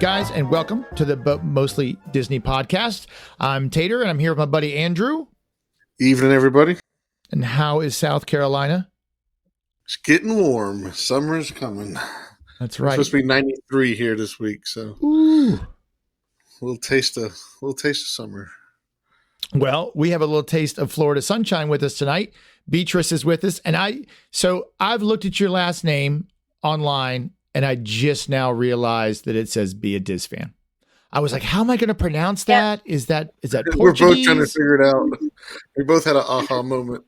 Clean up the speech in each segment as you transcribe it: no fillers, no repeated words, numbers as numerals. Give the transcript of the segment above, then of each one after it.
guys, and welcome to the Mostly Disney podcast. I'm Tater, and I'm here with my buddy Andrew. Evening, everybody. And how is South Carolina? It's getting warm. Summer's coming. That's right. It's supposed to be 93 here this week, so ooh, a little taste of summer. Well, we have a little taste of Florida sunshine with us tonight. Beatrice is with us, and I've looked at your last name online, and I just now realized that it says Beadizfan. I was like, how am I going to pronounce that? Yep. Is that Portuguese? We're both trying to figure it out. We both had an aha moment.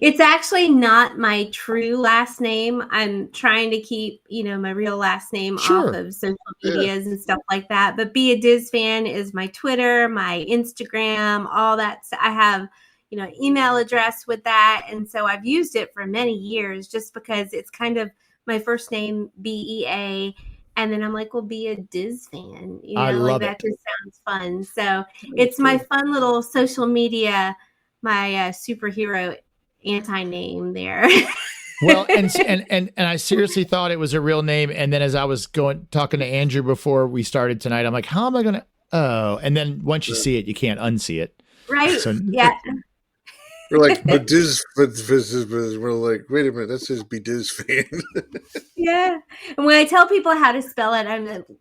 It's actually not my true last name. I'm trying to keep, my real last name off of social medias and stuff like that. But Beadizfan is my Twitter, my Instagram, all that. I have, email address with that. And so I've used it for many years just because it's kind of my first name, BEA. And then I'm like, well, Beadizfan. I love that it. just sounds fun. So it's my fun little social media, my superhero anti-name there. Well, and I seriously thought it was a real name. And then as I was talking to Andrew before we started tonight, I'm like, how am I going to? Oh, and then once you see it, you can't unsee it. Right. So, yeah. We're like, we're like, wait a minute, that says Beadizfan. Yeah. And when I tell people how to spell it,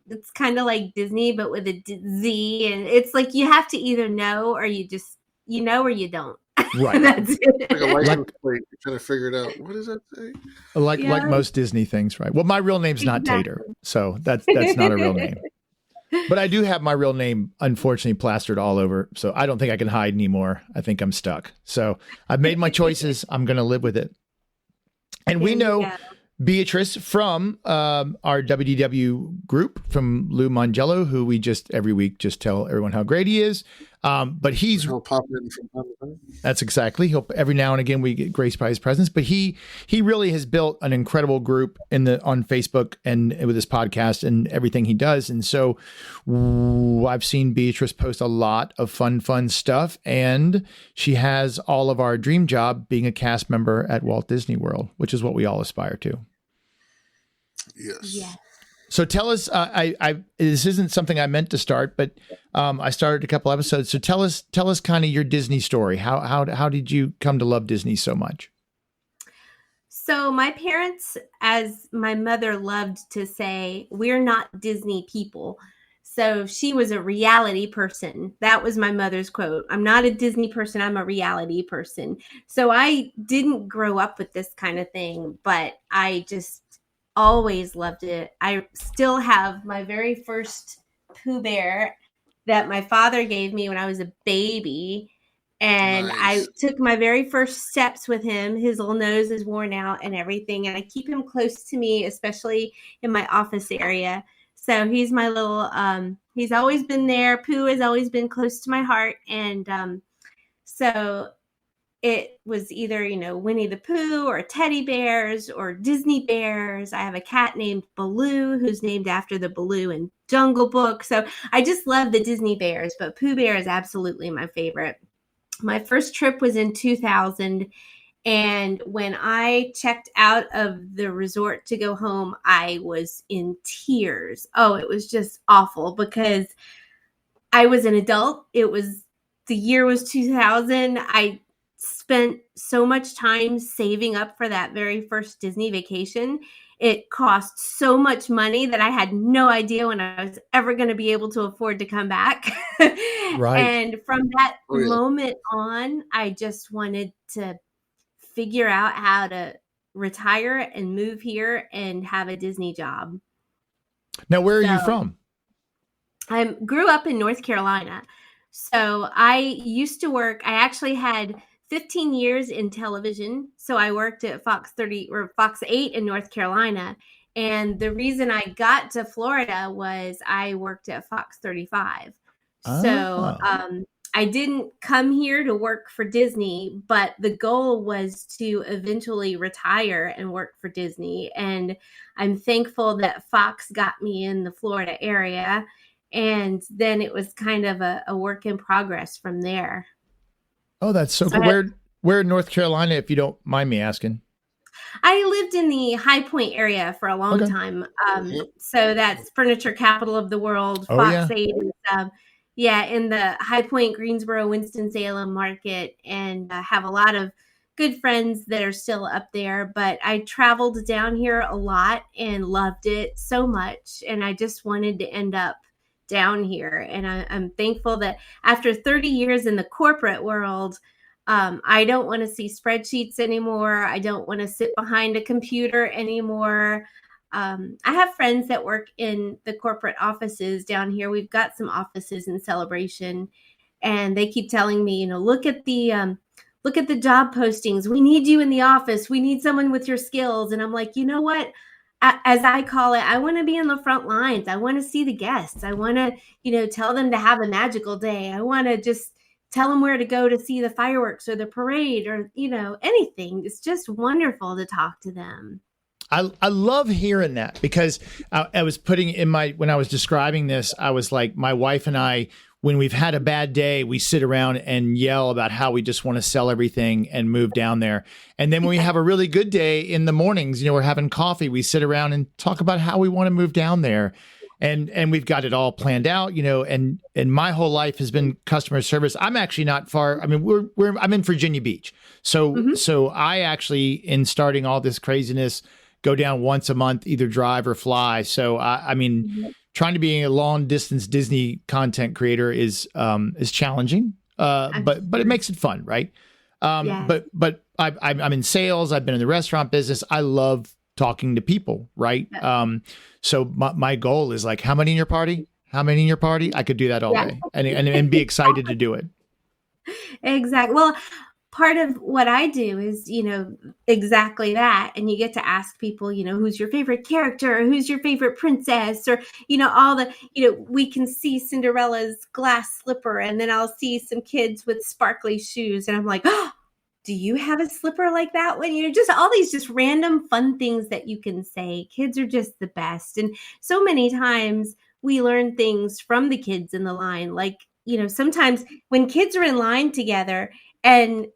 it's kind of like Disney, but with a Z. And it's like, you have to either know or you just, or you don't. Right. That's it. Like a license plate. You're trying to figure it out. What does that say? Like most Disney things, right? Well, my real name's not Tater, so that's not a real name. But I do have my real name, unfortunately, plastered all over, so I don't think I can hide anymore. I think I'm stuck. So I've made my choices. I'm going to live with it. And we know Beatrice from our WDW group, from Lou Mangello, who we just every week just tell everyone how great he is. But he'll pop in from time to time. That's exactly. Every now and again we get graced by his presence. But he really has built an incredible group on Facebook and with his podcast and everything he does. And so I've seen Beatrice post a lot of fun stuff, and she has all of our dream job being a cast member at Walt Disney World, which is what we all aspire to. Yes. Yeah. So tell us, this isn't something I meant to start, but I started a couple episodes. So tell us kind of your Disney story. How did you come to love Disney so much? So my parents, as my mother loved to say, we're not Disney people. So she was a reality person. That was my mother's quote. I'm not a Disney person. I'm a reality person. So I didn't grow up with this kind of thing, but I just always loved it. I still have my very first Pooh Bear that my father gave me when I was a baby. And nice. I took my very first steps with him. His little nose is worn out and everything. And I keep him close to me, especially in my office area. So he's my little, he's always been there. Pooh has always been close to my heart. And so it was either, Winnie the Pooh or teddy bears or Disney bears. I have a cat named Baloo, who's named after the Baloo in Jungle Book. So I just love the Disney bears, but Pooh Bear is absolutely my favorite. My first trip was in 2000. And when I checked out of the resort to go home, I was in tears. Oh, it was just awful because I was an adult. The year was 2000. I spent so much time saving up for that very first Disney vacation. It cost so much money that I had no idea when I was ever going to be able to afford to come back. Right. And from that moment on, I just wanted to figure out how to retire and move here and have a Disney job. Now, where are you from? I grew up in North Carolina. So I used to work, I actually had 15 years in television. So I worked at Fox 8 in North Carolina. And the reason I got to Florida was I worked at Fox 35. Oh. So I didn't come here to work for Disney, but the goal was to eventually retire and work for Disney. And I'm thankful that Fox got me in the Florida area. And then it was kind of a work in progress from there. Oh, that's so cool. Where in North Carolina, if you don't mind me asking? I lived in the High Point area for a long Okay. time. Yep. So that's furniture capital of the world, Oh Fox yeah. 8 and stuff. Yeah, in the High Point, Greensboro, Winston-Salem market, and have a lot of good friends that are still up there. But I traveled down here a lot and loved it so much. And I just wanted to end up down here. And I'm thankful that after 30 years in the corporate world, I don't want to see spreadsheets anymore. I don't want to sit behind a computer anymore. I have friends that work in the corporate offices down here. We've got some offices in Celebration, and they keep telling me, look at the job postings. We need you in the office. We need someone with your skills. And I'm like, you know what? As I call it, I want to be in the front lines. I want to see the guests. I want to, tell them to have a magical day. I want to just tell them where to go to see the fireworks or the parade or, anything. It's just wonderful to talk to them. I love hearing that because I was putting in when I was describing this, I was like, my wife and I, when we've had a bad day, we sit around and yell about how we just want to sell everything and move down there. And then when we have a really good day in the mornings, we're having coffee, we sit around and talk about how we want to move down there. And we've got it all planned out, and my whole life has been customer service. I'm actually not far. I mean, I'm in Virginia Beach. So I actually, in starting all this craziness, go down once a month, either drive or fly. So I mean, trying to be a long distance Disney content creator is challenging, but it makes it fun, right? But I'm in sales. I've been in the restaurant business. I love talking to people, right? So my goal is like, how many in your party? How many in your party? I could do that all day and be excited to do it. Exactly. Well, part of what I do is, exactly that. And you get to ask people, who's your favorite character, or who's your favorite princess, or, all the, we can see Cinderella's glass slipper, and then I'll see some kids with sparkly shoes. And I'm like, oh, do you have a slipper like that one? Just all these just random fun things that you can say. Kids are just the best. And so many times we learn things from the kids in the line. Like, sometimes when kids are in line together and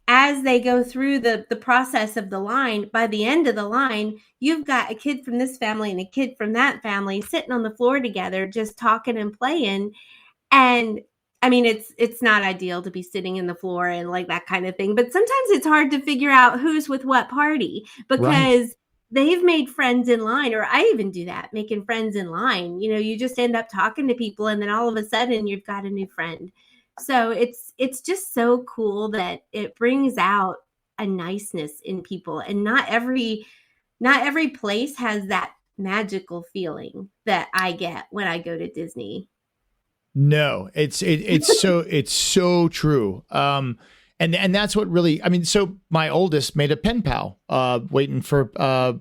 as they go through the process of the line, by the end of the line, you've got a kid from this family and a kid from that family sitting on the floor together, just talking and playing. And I mean, it's not ideal to be sitting in the floor and like that kind of thing. But sometimes it's hard to figure out who's with what party because they've made friends in line, or I even do that, making friends in line. You just end up talking to people and then all of a sudden you've got a new friend. So it's just so cool that it brings out a niceness in people, and not every place has that magical feeling that I get when I go to Disney. No, it's so true. And that's what really, I mean, so my oldest made a pen pal, waiting for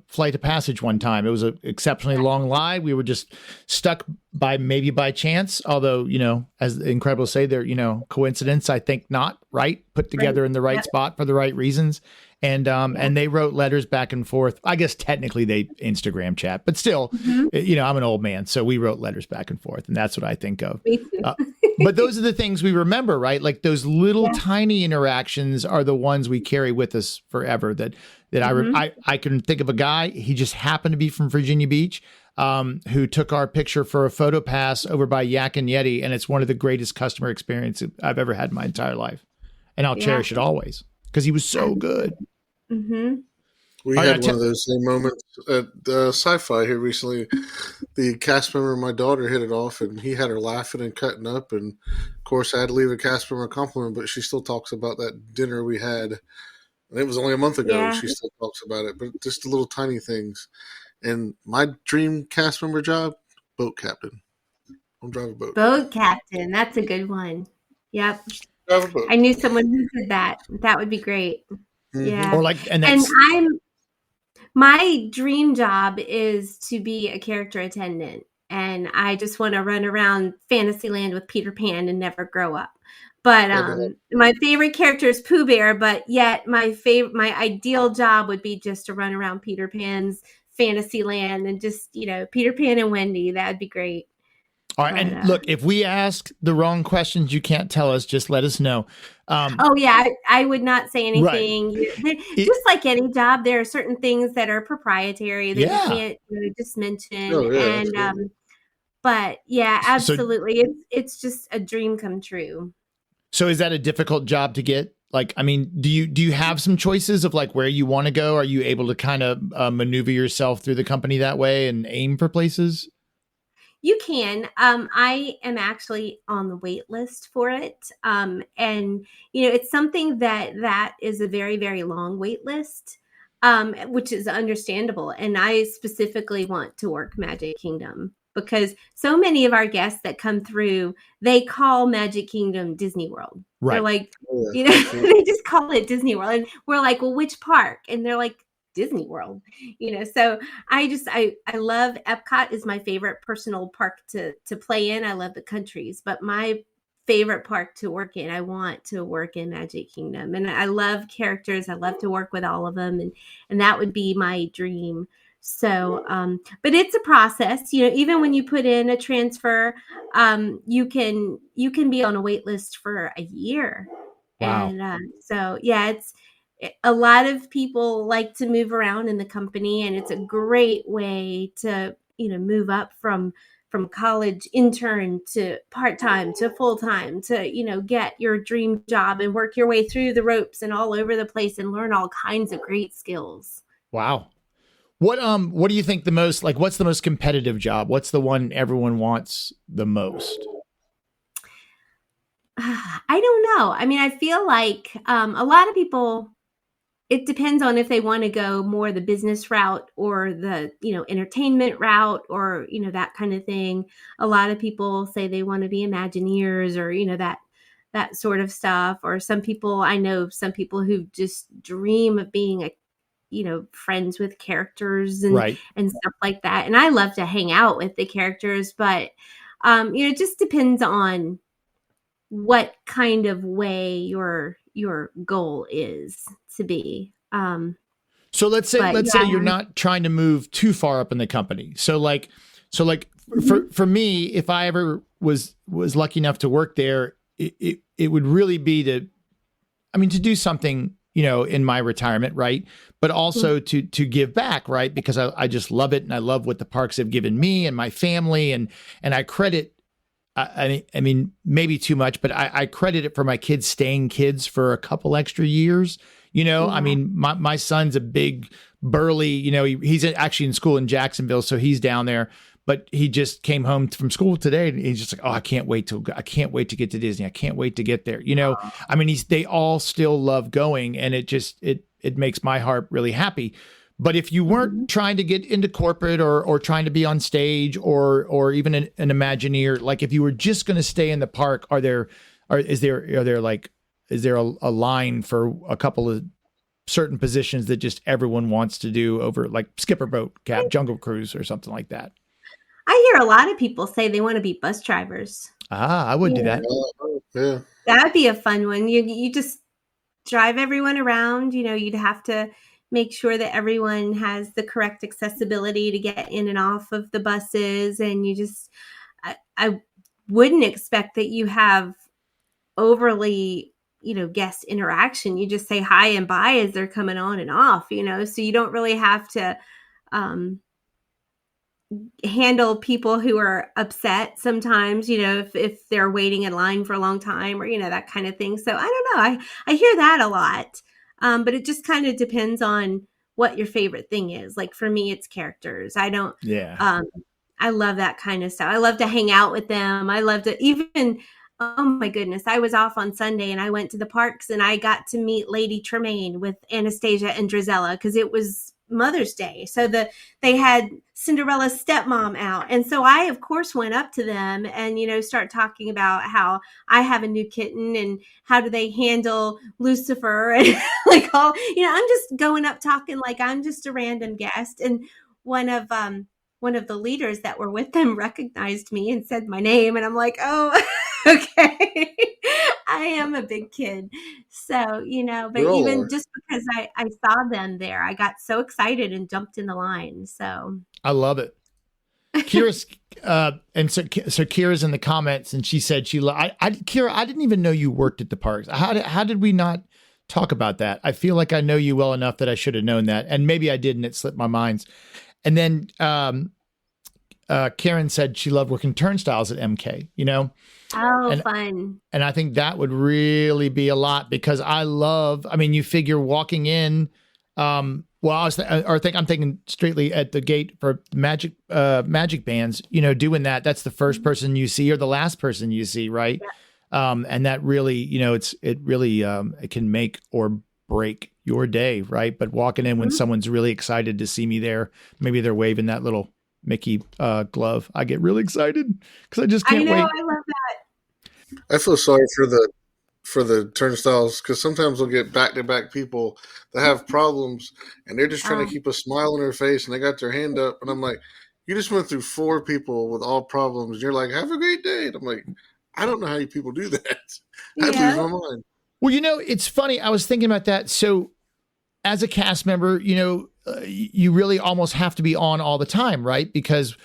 flight of passage one time. It was an exceptionally long line. We were just stuck maybe by chance, although, as the Incredibles say, they're, coincidence, I think not, right? Put together in the right spot for the right reasons. And they wrote letters back and forth. I guess technically they Instagram chat, but still, I'm an old man, so we wrote letters back and forth, and that's what I think of. Me too. But those are the things we remember, right? Like those little tiny interactions are the ones we carry with us forever. I can think of a guy. He just happened to be from Virginia Beach, who took our picture for a photo pass over by Yak and Yeti, and it's one of the greatest customer experiences I've ever had in my entire life, and I'll cherish it always because he was so good. We had one of those same moments at Sci-Fi here recently. The cast member and my daughter hit it off, and he had her laughing and cutting up. And of course, I had to leave a cast member a compliment, but she still talks about that dinner we had. And it was only a month ago. Yeah. She still talks about it, but just the little tiny things. And my dream cast member job, boat captain. I'll drive a boat. Boat captain. That's a good one. Yep. Drive a boat. I knew someone who did that. That would be great. Yeah. Or my dream job is to be a character attendant, and I just want to run around Fantasyland with Peter Pan and never grow up. But my favorite character is Pooh Bear, but yet my ideal job would be just to run around Peter Pan's Fantasyland and just, Peter Pan and Wendy. That'd be great. All right. But And look, if we ask the wrong questions, you can't tell us. Just let us know. oh yeah, I would not say Right. anything. Just like any job, there are certain things that are proprietary that you Yeah. can't just mention. Oh yeah, And absolutely. but yeah, So, absolutely, it's just a dream come true. so is that a difficult job to get? Like, I mean, do you have some choices of like where you want to go? Are you able to kind of maneuver yourself through the company that way and aim for places? You can. I am actually on the wait list for it. And it's something that is a very, very long wait list, which is understandable. And I specifically want to work Magic Kingdom because so many of our guests that come through, they call Magic Kingdom Disney World. They're Right. like, Oh, yeah, absolutely. they just call it Disney World. And we're like, well, which park? And they're like, Disney World. So I love Epcot is my favorite personal park to play in. I love the countries, but my favorite park to work in, I want to work in Magic Kingdom. And I love characters. I love to work with all of them, and that would be my dream. So but it's a process, even when you put in a transfer, you can be on a wait list for a year. Wow. And so yeah, it's a lot of people like to move around in the company, and it's a great way to move up from college intern to part-time to full-time to get your dream job and work your way through the ropes and all over the place and learn all kinds of great skills. Wow. What do you think the most, like, what's the most competitive job? What's the one everyone wants the most? I don't know. I mean, I feel like a lot of people, it depends on if they want to go more the business route or the entertainment route, or that kind of thing. A lot of people say they want to be Imagineers, or that sort of stuff. Or I know some people who just dream of being friends with characters and Right. stuff like that. And I love to hang out with the characters, but it just depends on what kind of way your goal is to be. So But let's say yeah. you're not trying to move too far up in the company. So like Mhm. for me, if I ever was lucky enough to work there, it would really be to do something, in my retirement, right? But also to give back, right? Because I just love it, and I love what the parks have given me and my family, and I credit. I mean, maybe too much, but I credit it for my kids staying kids for a couple extra years. I Yeah. mean, my son's a big, burly. He's actually in school in Jacksonville, so he's down there. But he just came home from school today, and he's just like, "Oh, I can't wait to get to Disney. I can't wait to get there." I mean, they all still love going, and it makes my heart really happy. But if you weren't Mhm. trying to get into corporate, or trying to be on stage, or even an Imagineer, like if you were just going to stay in the park, is there a line for a couple of certain positions that just everyone wants to do, over like skipper, boat, cap, jungle cruise, or something like that? I hear a lot of people say they want to be bus drivers. I would do Yeah. that. Yeah. That'd be a fun one. You just drive everyone around. You'd have to make sure that everyone has the correct accessibility to get in and off of the buses, and I wouldn't expect that you have overly guest interaction. You just say hi and bye as they're coming on and off, so you don't really have to um handle people who are upset sometimes, if they're waiting in line for a long time, or that kind of thing. So I don't know, I hear that a lot. But it just kind of depends on what your favorite thing is. Like for me, it's characters. I don't Yeah. um I love that kind of stuff. I love to hang out with them. I love to even, oh my goodness, I was off on Sunday and I went to the parks and I got to meet Lady Tremaine with Anastasia and Drizella because it was Mother's Day. So they had Cinderella's stepmom out. And so I, of course, went up to them and, start talking about how I have a new kitten and how do they handle Lucifer and like all, I'm just going up talking like I'm just a random guest. And one of, one of the leaders that were with them recognized me and said my name. And I'm like, oh, okay. I am a big kid. So, but We all even are. just because I saw them there, I got so excited and jumped in the line. So, I love it. Kira's and so Kira's in the comments, and she said Kira, I didn't even know you worked at the parks. How did we not talk about that? I feel like I know you well enough that I should have known that, and maybe I didn't. It slipped my mind. And then Karen said she loved working turnstiles at MK. Fun. And I think that would really be a lot because you figure walking in. I'm thinking straightly at the gate for magic bands, doing that. That's the first person you see or the last person you see. Right. Yeah. And that really, it can make or break your day. Right. But walking in when someone's really excited to see me there, maybe they're waving that little Mickey glove. I get really excited because I just can't wait. I love that. I feel sorry for the turnstiles because sometimes we'll get back-to-back people that have problems and they're just trying to keep a smile on their face and they got their hand up and I'm like, you just went through 4 people with all problems and you're like, have a great day. And I'm like, I don't know how you people do that. I lose my mind. Well, it's funny. I was thinking about that. So as a cast member, you really almost have to be on all the time, right? Because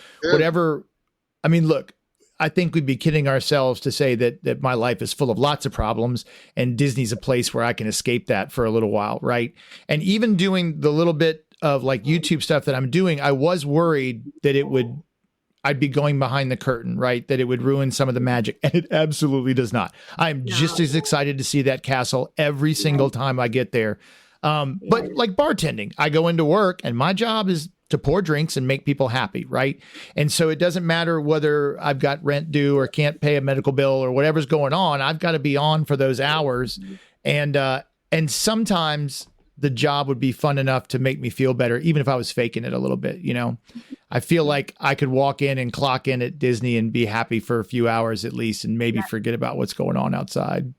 look, I think we'd be kidding ourselves to say that my life is full of lots of problems and Disney's a place where I can escape that for a little while, right? And even doing the little bit of like YouTube stuff that I'm doing, I was worried that I'd be going behind the curtain, right? That it would ruin some of the magic. And it absolutely does not. I'm just as excited to see that castle every single time I get there. But like bartending, I go into work and my job is to pour drinks and make people happy, right? And so it doesn't matter whether I've got rent due or can't pay a medical bill or whatever's going on. I've got to be on for those hours. And sometimes the job would be fun enough to make me feel better, even if I was faking it a little bit. I feel like I could walk in and clock in at Disney and be happy for a few hours at least, and maybe forget about what's going on outside.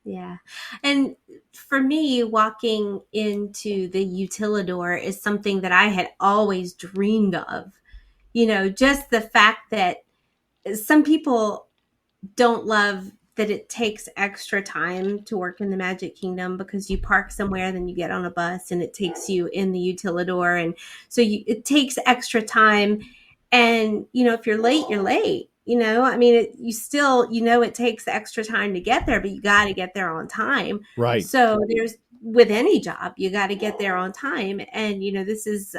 Yeah. And for me, walking into the Utili-door is something that I had always dreamed of. Just the fact that some people don't love that it takes extra time to work in the Magic Kingdom because you park somewhere, then you get on a bus and it takes you in the Utili-door. And so it takes extra time. And, if you're late, you're late. You still, it takes extra time to get there, but you got to get there on time. Right. So with any job, you got to get there on time. And, this is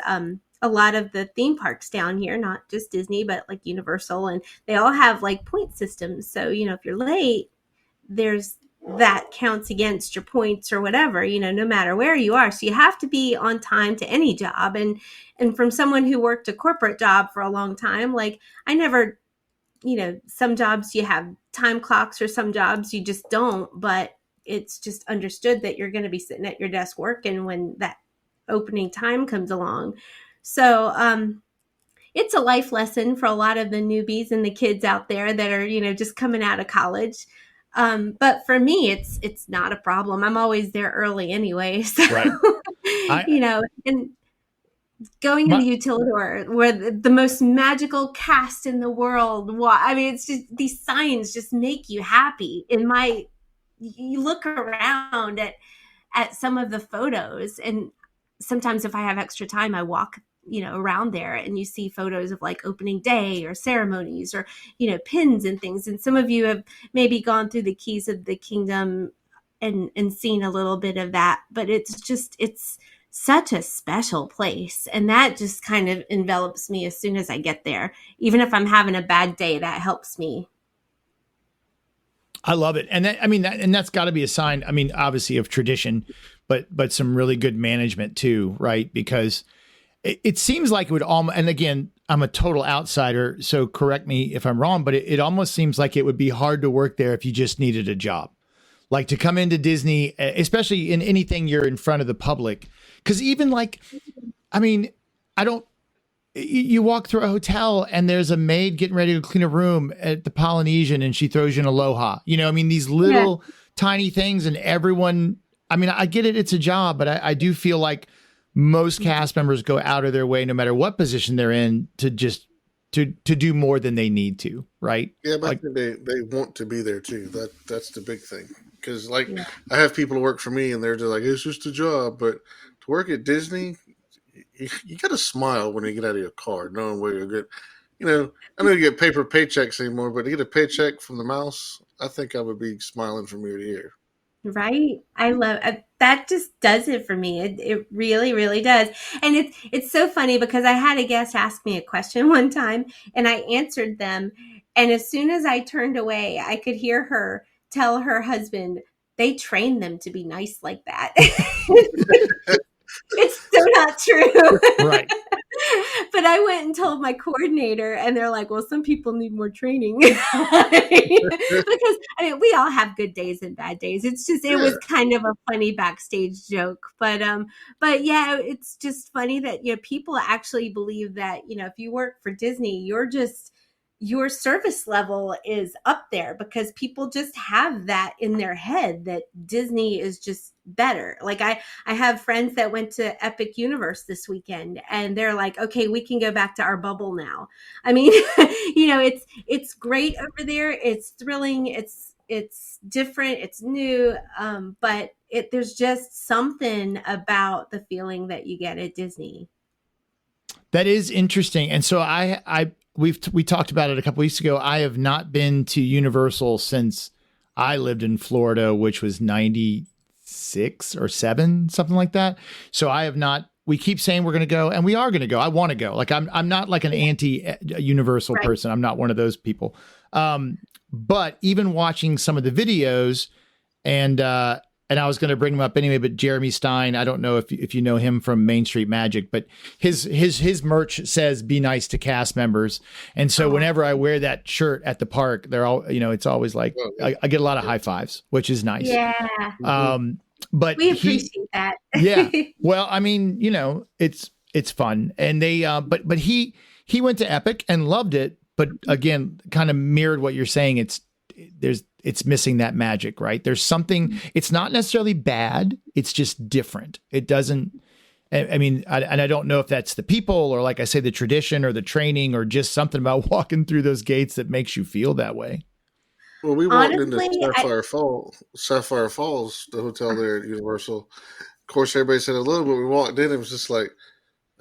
a lot of the theme parks down here, not just Disney, but like Universal, and they all have like point systems. So, if you're late, there's that counts against your points or whatever, no matter where you are. So you have to be on time to any job. And from someone who worked a corporate job for a long time, like I never, some jobs you have time clocks or some jobs you just don't, but it's just understood that you're going to be sitting at your desk working when that opening time comes along. So it's a life lesson for a lot of the newbies and the kids out there that are, just coming out of college. But for me, it's not a problem. I'm always there early anyway. So, right. And going in the Utili-door where the most magical cast in the world. It's just these signs just make you happy. You look around at some of the photos, and sometimes if I have extra time, I walk, around there, and you see photos of like opening day or ceremonies or, pins and things. And some of you have maybe gone through the Keys of the Kingdom and seen a little bit of that, but it's such a special place. And that just kind of envelops me as soon as I get there. Even if I'm having a bad day, that helps me. I love it. And that's got to be a sign, obviously of tradition, but some really good management too, right? Because it seems like it would almost, and again, I'm a total outsider, so correct me if I'm wrong, but it almost seems like it would be hard to work there if you just needed a job. Like to come into Disney, especially in anything you're in front of the public. Because even you walk through a hotel and there's a maid getting ready to clean a room at the Polynesian and she throws you an aloha. These little tiny things, and everyone, I get it, it's a job, but I do feel like most cast members go out of their way, no matter what position they're in, to just to do more than they need to, right? Yeah, but they want to be there too. That's the big thing. Because I have people who work for me and they're just like, it's just a job. But to work at Disney, you got to smile when you get out of your car, knowing where you're good. I don't get paper paychecks anymore, but to get a paycheck from the mouse, I think I would be smiling from ear to ear. Right. I love that. Just does it for me. It really, really does. And it's so funny because I had a guest ask me a question one time and I answered them. And as soon as I turned away, I could hear her tell her husband, they trained them to be nice like that. It's so not true. Right. But I went and told my coordinator, and they're like, well, some people need more training. Because, we all have good days and bad days. It's just, it was kind of a funny backstage joke. But yeah, it's just funny that, people actually believe that, if you work for Disney, your service level is up there because people just have that in their head that Disney is just better. Like I have friends that went to Epic Universe this weekend and they're like, okay, we can go back to our bubble now. I mean, it's great over there. It's thrilling. It's different. It's new. But there's just something about the feeling that you get at Disney. That is interesting. And so we talked about it a couple weeks ago. I have not been to Universal since I lived in Florida, which was 96 or 7, something like that. So I have not. We keep saying we're going to go, and we are going to go. I want to go. Like I'm not like an anti-Universal person. I'm not one of those people. But even watching some of the videos, and I was going to bring him up anyway, but Jeremy Stein, I don't know if you know him from Main Street Magic, but his merch says "Be nice to cast members," and so whenever I wear that shirt at the park, they're all it's always like I get a lot of high fives, which is nice. Yeah. But we appreciate that. Yeah. Well, I mean, it's fun, and they but he went to Epic and loved it, but again, kind of mirrored what you're saying. It's missing that magic, right? There's something, it's not necessarily bad. It's just different. It doesn't, I mean, I don't know if that's the people or like I say, the tradition or the training or just something about walking through those gates that makes you feel that way. Well, we walked into Sapphire Falls, the hotel there at Universal. Of course, everybody said hello, but we walked in and it was just like,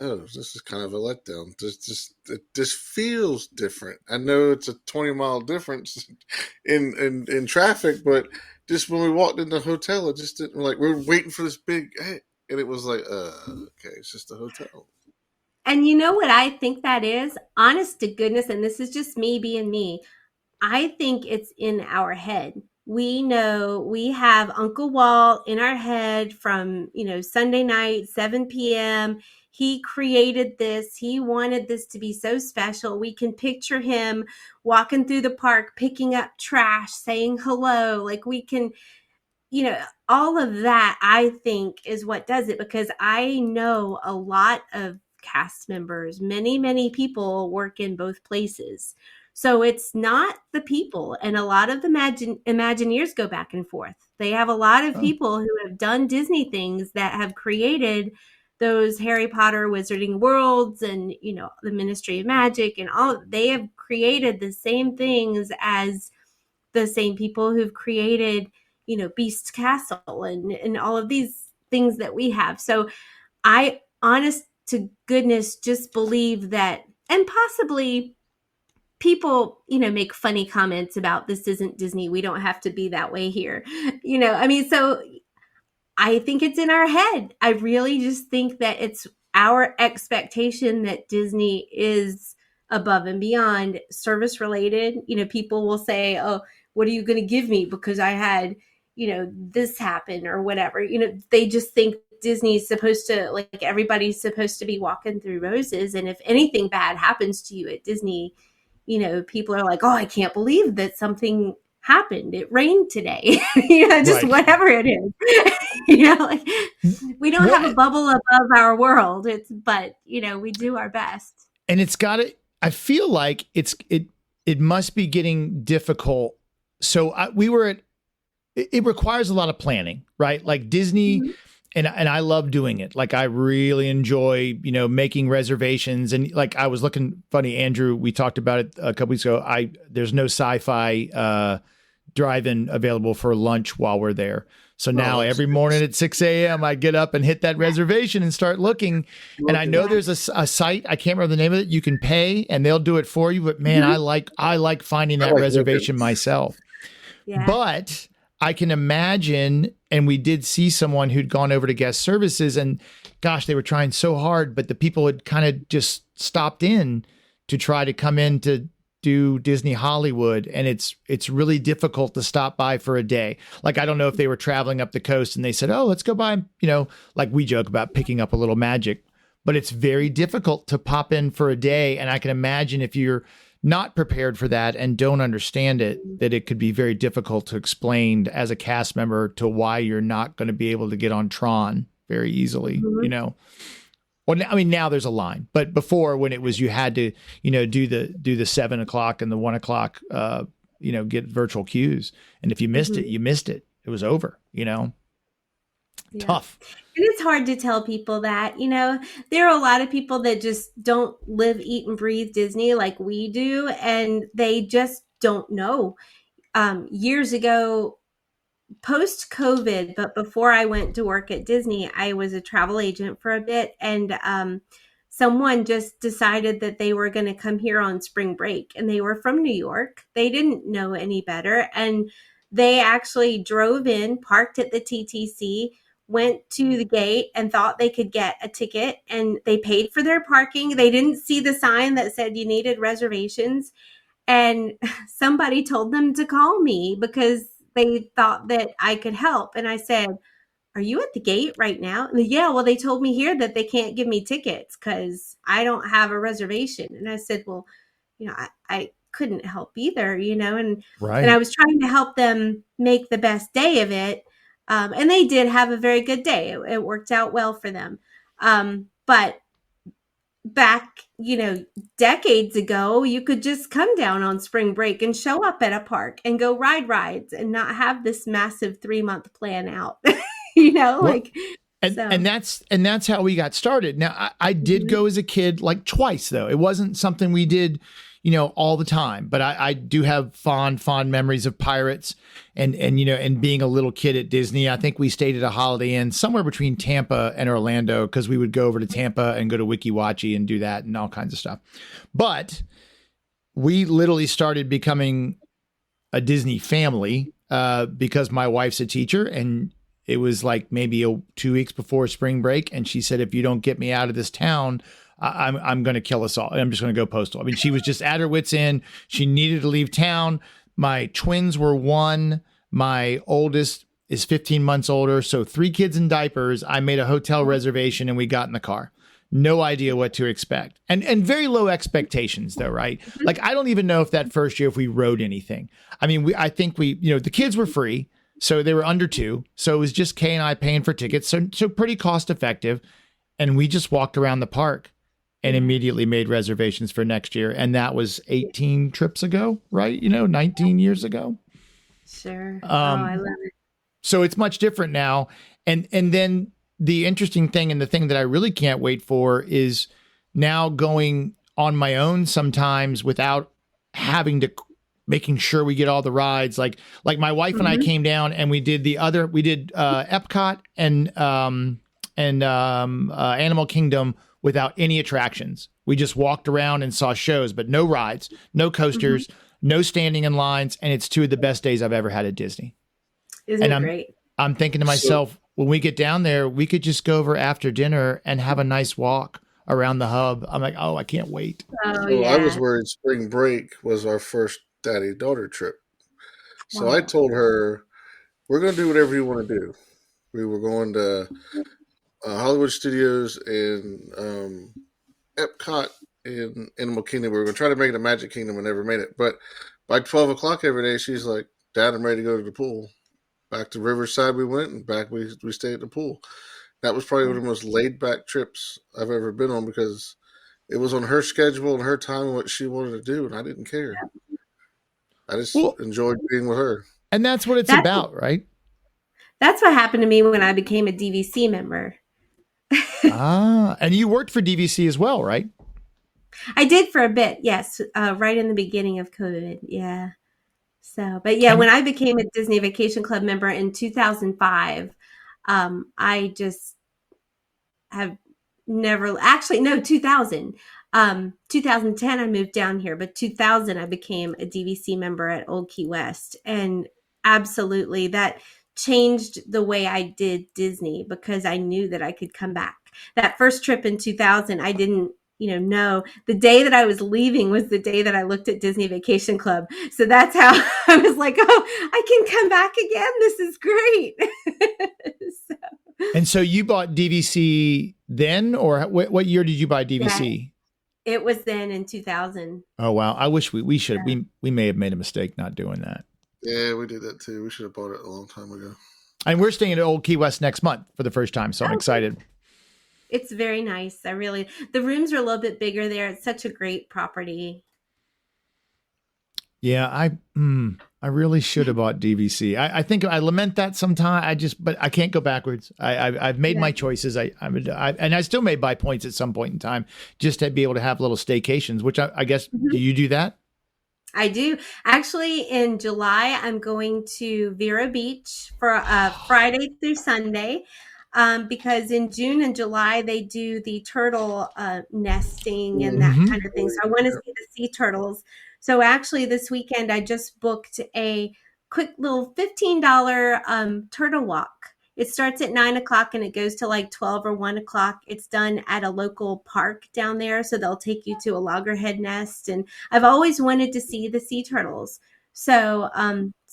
oh, this is kind of a letdown. It just feels different. I know it's a 20-mile difference in traffic, but just when we walked in the hotel, it just didn't we were waiting for this big, and it was like, okay, it's just a hotel. And you know what I think that is? Honest to goodness, and this is just me being me, I think it's in our head. We know we have Uncle Walt in our head from, Sunday night, 7 p.m. He created this. He wanted this to be so special. We can picture him walking through the park, picking up trash, saying hello. Like we can, all of that, I think, is what does it, because I know a lot of cast members, many people work in both places. So it's not the people. And a lot of the Imagineers go back and forth. They have a lot of people who have done Disney things that have created those Harry Potter Wizarding Worlds and, the Ministry of Magic and all. They have created the same things as the same people who've created, Beast Castle and all of these things that we have. So I, honest to goodness, just believe that, and possibly people, make funny comments about this isn't Disney. We don't have to be that way here. So I think it's in our head. I really just think that it's our expectation that Disney is above and beyond service related. People will say, oh, what are you going to give me because I had, this happen or whatever. They just think Disney's supposed to, like, everybody's supposed to be walking through roses. And if anything bad happens to you at Disney, people are like, oh, I can't believe that something happened. It rained today, just right. Whatever it is, we don't have a bubble above our world. But we do our best. And it's got to, I feel like it must be getting difficult. So it requires a lot of planning, right? Like Disney, mm-hmm. And I love doing it. Like I really enjoy, making reservations. And like I was looking funny, Andrew, we talked about it a couple weeks ago. There's no sci-fi drive-in available for lunch while we're there. So now every morning at 6 a.m., I get up and hit that reservation and start looking. And I know there's a site, I can't remember the name of it, you can pay and they'll do it for you. But man, I like finding that reservation myself. Yeah. But I can imagine, and we did see someone who'd gone over to guest services and gosh, they were trying so hard, but the people had kind of just stopped in to try to come in to do Disney Hollywood. And it's really difficult to stop by for a day. Like, I don't know if they were traveling up the coast and they said, oh, let's go by, like we joke about picking up a little magic, but it's very difficult to pop in for a day. And I can imagine if you're not prepared for that and don't understand it, that it could be very difficult to explain as a cast member to why you're not going to be able to get on Tron very easily, Well, I mean, now there's a line, but before when it was, you had to, do the 7 o'clock and the 1 o'clock, get virtual queues. And if you missed it, you missed it. It was over, Tough. And it's hard to tell people that, there are a lot of people that just don't live, eat and breathe Disney like we do. And they just don't know. Years ago, post-COVID, but before I went to work at Disney, I was a travel agent for a bit, and someone just decided that they were going to come here on spring break, and they were from New York. They didn't know any better, and they actually drove in, parked at the TTC, went to the gate and thought they could get a ticket, and they paid for their parking. They didn't see the sign that said you needed reservations, and somebody told them to call me because they thought that I could help. And I said, are you at the gate right now? And yeah, well, they told me here that they can't give me tickets because I don't have a reservation. And I said, well, I couldn't help either, and I was trying to help them make the best day of it. And they did have a very good day. It worked out well for them. But back, decades ago, you could just come down on spring break and show up at a park and go ride rides and not have this massive 3-month plan out, And that's how we got started. Now, I did go as a kid like twice, though. It wasn't something we did, all the time. But I do have fond memories of Pirates and being a little kid at Disney. I think we stayed at a Holiday Inn somewhere between Tampa and Orlando because we would go over to Tampa and go to Wiki Wachi and do that and all kinds of stuff. But we literally started becoming a Disney family because my wife's a teacher, and it was like maybe 2 weeks before spring break. And she said, if you don't get me out of this town, I'm going to kill us all. I'm just going to go postal. I mean, she was just at her wit's end. She needed to leave town. My twins were 1. My oldest is 15 months older. So 3 kids in diapers. I made a hotel reservation and we got in the car. No idea what to expect. And very low expectations though, right? Like, I don't even know if that first year, if we rode anything. I mean, I think the kids were free. So they were under 2. So it was just Kay and I paying for tickets. So pretty cost effective. And we just walked around the park and immediately made reservations for next year. And that was 18 trips ago, right? 19 years ago. Sure. I love it. So it's much different now. And then the interesting thing, and the thing that I really can't wait for, is now going on my own sometimes without having to, making sure we get all the rides. Like my wife and I came down and we did Epcot and Animal Kingdom without any attractions. We just walked around and saw shows, but no rides, no coasters, no standing in lines. And it's 2 of the best days I've ever had at Disney. Isn't it great? I'm thinking to myself, when we get down there, we could just go over after dinner and have a nice walk around the hub. I'm like, oh, I can't wait. Oh, I was worried spring break was our first daddy-daughter trip. So I told her, we're going to do whatever you want to do. We were going to Hollywood Studios and Epcot in Animal Kingdom. We were going to try to make it a Magic Kingdom and never made it. But by 12 o'clock every day, she's like, Dad, I'm ready to go to the pool. Back to Riverside we went, and back we stayed at the pool. That was probably one of the most laid-back trips I've ever been on because it was on her schedule and her time and what she wanted to do, and I didn't care. I just enjoyed being with her. And that's what it's about, right? That's what happened to me when I became a DVC member. And you worked for DVC as well, right? I did for a bit, yes. Right in the beginning of COVID, yeah. So, but yeah, when I became a Disney Vacation Club member in 2005, I just have never actually no 2000 2010 I moved down here, but 2000 I became a DVC member at Old Key West, and absolutely that changed the way I did Disney because I knew that I could come back. That first trip in 2000, I didn't know the day that I was leaving was the day that I looked at Disney Vacation Club. So that's how I was like, oh, I can come back again. This is great. So, and so you bought DVC then, or what year did you buy DVC? Yeah, it was then in 2000. Oh, wow. I wish we should have, we may have made a mistake not doing that. Yeah, we did that too. We should have bought it a long time ago. And we're staying at Old Key West next month for the first time, so I'm excited. It's very nice. The rooms are a little bit bigger there. It's such a great property. Yeah, I really should have bought DVC. I think I lament that sometimes. But I can't go backwards. I've made my choices. And I still may buy points at some point in time just to be able to have little staycations, which I guess, do you do that? I do. Actually, in July, I'm going to Vero Beach for Friday through Sunday. Because in June and July, they do the turtle nesting and that kind of thing. So I want to see the sea turtles. So actually this weekend, I just booked a quick little $15 turtle walk. It starts at 9:00 and it goes to like 12 or 1 o'clock. It's done at a local park down there. So they'll take you to a loggerhead nest. And I've always wanted to see the sea turtles. So,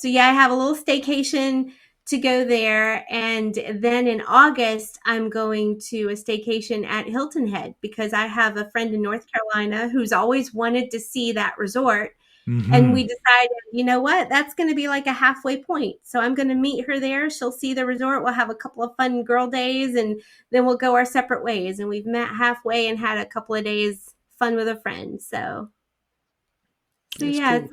yeah, I have a little staycation to go there. And then in August, I'm going to a staycation at Hilton Head because I have a friend in North Carolina who's always wanted to see that resort. And we decided, you know what, that's going to be like a halfway point. So I'm going to meet her there. She'll see the resort. We'll have a couple of fun girl days and then we'll go our separate ways. And we've met halfway and had a couple of days fun with a friend. So yeah, cool.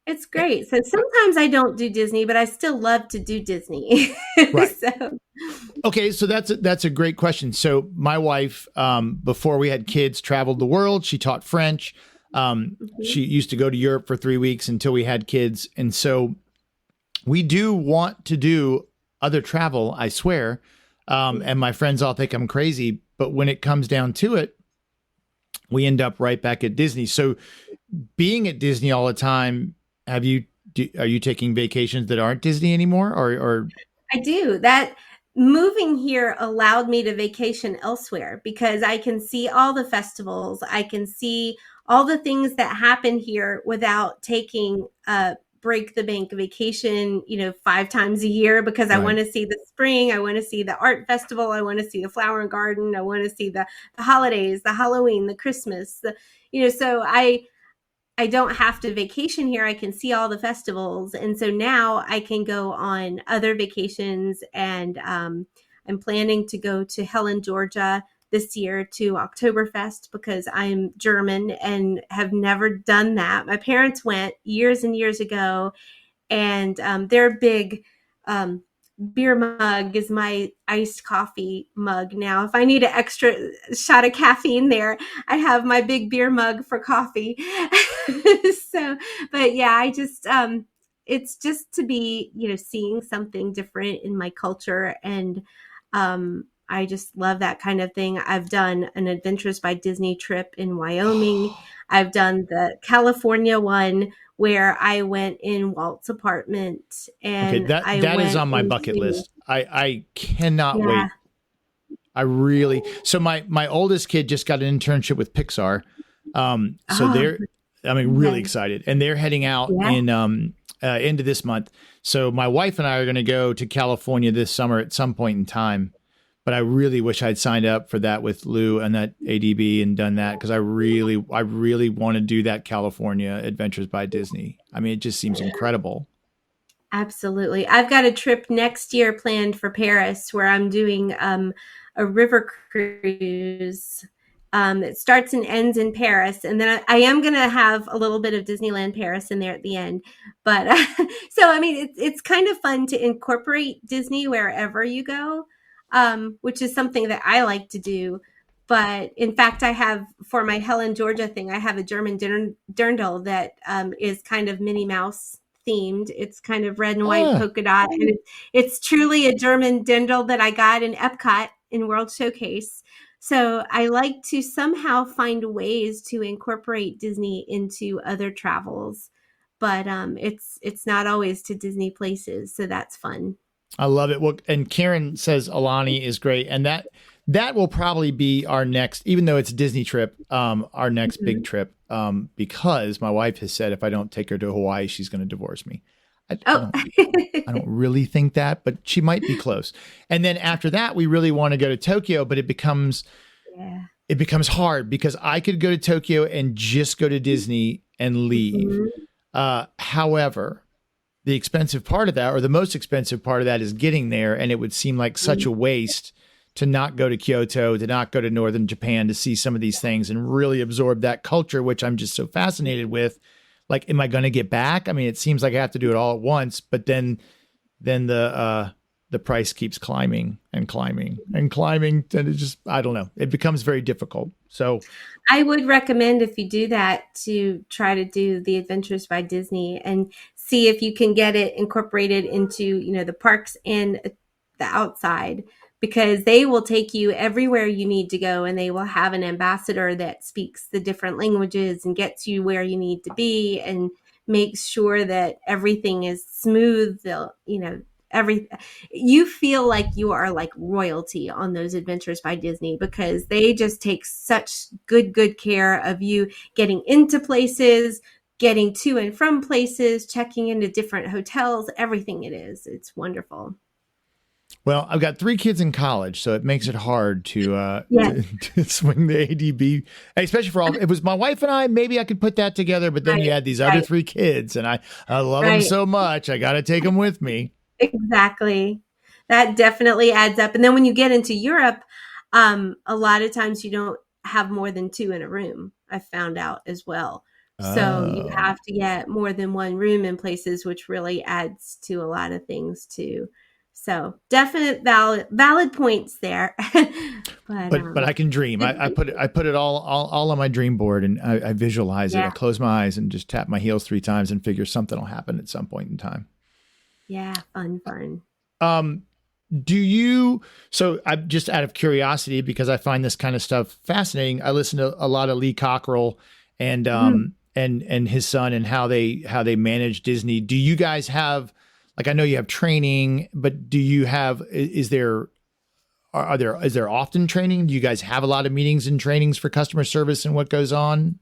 It's great. So sometimes I don't do Disney, but I still love to do Disney. Right. Okay, so that's a great question. So my wife, before we had kids, traveled the world. She taught French. She used to go to Europe for 3 weeks until we had kids. And so we do want to do other travel, I swear. And my friends all think I'm crazy. But when it comes down to it, we end up right back at Disney. So being at Disney all the time, are you taking vacations that aren't Disney anymore? Or I do. That moving here allowed me to vacation elsewhere because I can see all the festivals. I can see all the things that happen here without taking a break the bank vacation, 5 times a year because I want to see the spring. I want to see the art festival. I want to see the flower and garden. I want to see the holidays, the Halloween, the Christmas, so I don't have to vacation here. I can see all the festivals. And so now I can go on other vacations. And I'm planning to go to Helen, Georgia this year to Oktoberfest because I'm German and have never done that. My parents went years and years ago, and their big beer mug is my iced coffee mug now. If I need an extra shot of caffeine there, I have my big beer mug for coffee. So, but yeah, I just, it's just to be, seeing something different in my culture. And I just love that kind of thing. I've done an Adventures by Disney trip in Wyoming. I've done the California one where I went in Walt's apartment, and that is on my bucket list. I cannot wait. So my oldest kid just got an internship with Pixar. So they're really excited, and they're heading out in into this month. So my wife and I are going to go to California this summer at some point in time. But I really wish I'd signed up for that with Lou and that ADB and done that because I really want to do that California Adventures by Disney. I mean, it just seems incredible. Absolutely. I've got a trip next year planned for Paris where I'm doing a river cruise. It starts and ends in Paris. And then I am going to have a little bit of Disneyland Paris in there at the end. But so, I mean, it's kind of fun to incorporate Disney wherever you go. Which is something that I like to do. But in fact, I have, for my Helen, Georgia thing, I have a German dirndl that is kind of Minnie Mouse themed. It's kind of red and white polka dot, and it's truly a German dirndl that I got in Epcot in World Showcase. So I like to somehow find ways to incorporate Disney into other travels, but it's not always to Disney places, so that's fun. I love it. Well, and Karen says Alani is great, and that will probably be our next, even though it's a Disney trip, our next big trip, because my wife has said if I don't take her to Hawaii, she's going to divorce me. I don't really think that, but she might be close. And then after that, we really want to go to Tokyo, but it becomes hard because I could go to Tokyo and just go to Disney and leave. However, the expensive part of that, or the most expensive part of that, is getting there. And it would seem like such a waste to not go to Kyoto, to not go to northern Japan, to see some of these things and really absorb that culture, which I'm just so fascinated with. Like, am I going to get back? I mean, it seems like I have to do it all at once, but then the price keeps climbing and climbing and climbing. And it just, I don't know. It becomes very difficult. So I would recommend, if you do that, to try to do the Adventures by Disney and see if you can get it incorporated into, the parks and the outside, because they will take you everywhere you need to go, and they will have an ambassador that speaks the different languages and gets you where you need to be and makes sure that everything is smooth. You feel like you are like royalty on those Adventures by Disney, because they just take such good care of you getting into places, getting to and from places, checking into different hotels, everything it's wonderful. Well, I've got 3 kids in college, so it makes it hard to swing the ADB, especially for all. If it was my wife and I, maybe I could put that together. But then you had these other 3 kids, and I love them so much. I got to take them with me. Exactly. That definitely adds up. And then when you get into Europe, a lot of times you don't have more than 2 in a room. I found out as well. So you have to get more than 1 room in places, which really adds to a lot of things too. So definite valid points there. but I can dream. I put it all on my dream board, and I visualize it. I close my eyes and just tap my heels 3 times and figure something will happen at some point in time. Yeah, fun. So I'm just out of curiosity, because I find this kind of stuff fascinating. I listen to a lot of Lee Cockrell and his son, and how they manage Disney. Do you guys have, like, I know you have training, but do you have, is there often training? Do you guys have a lot of meetings and trainings for customer service and what goes on?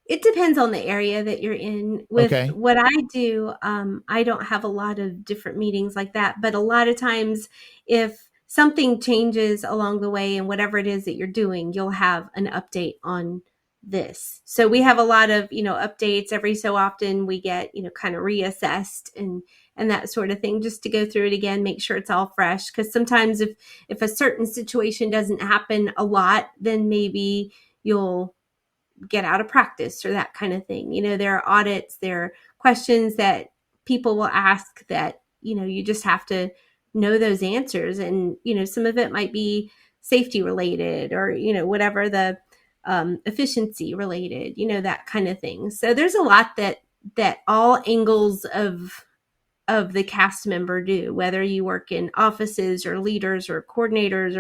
It depends on the area that you're in. With what I do, I don't have a lot of different meetings like that. But a lot of times, if something changes along the way and whatever it is that you're doing, you'll have an update on this. So we have a lot of, updates every so often. We get, kind of reassessed and that sort of thing, just to go through it again, make sure it's all fresh. Because sometimes if a certain situation doesn't happen a lot, then maybe you'll get out of practice or that kind of thing. There are audits, there are questions that people will ask that, you just have to know those answers. And, some of it might be safety related, or, whatever the efficiency related, that kind of thing. So there's a lot that all angles of the cast member do, whether you work in offices or leaders or coordinators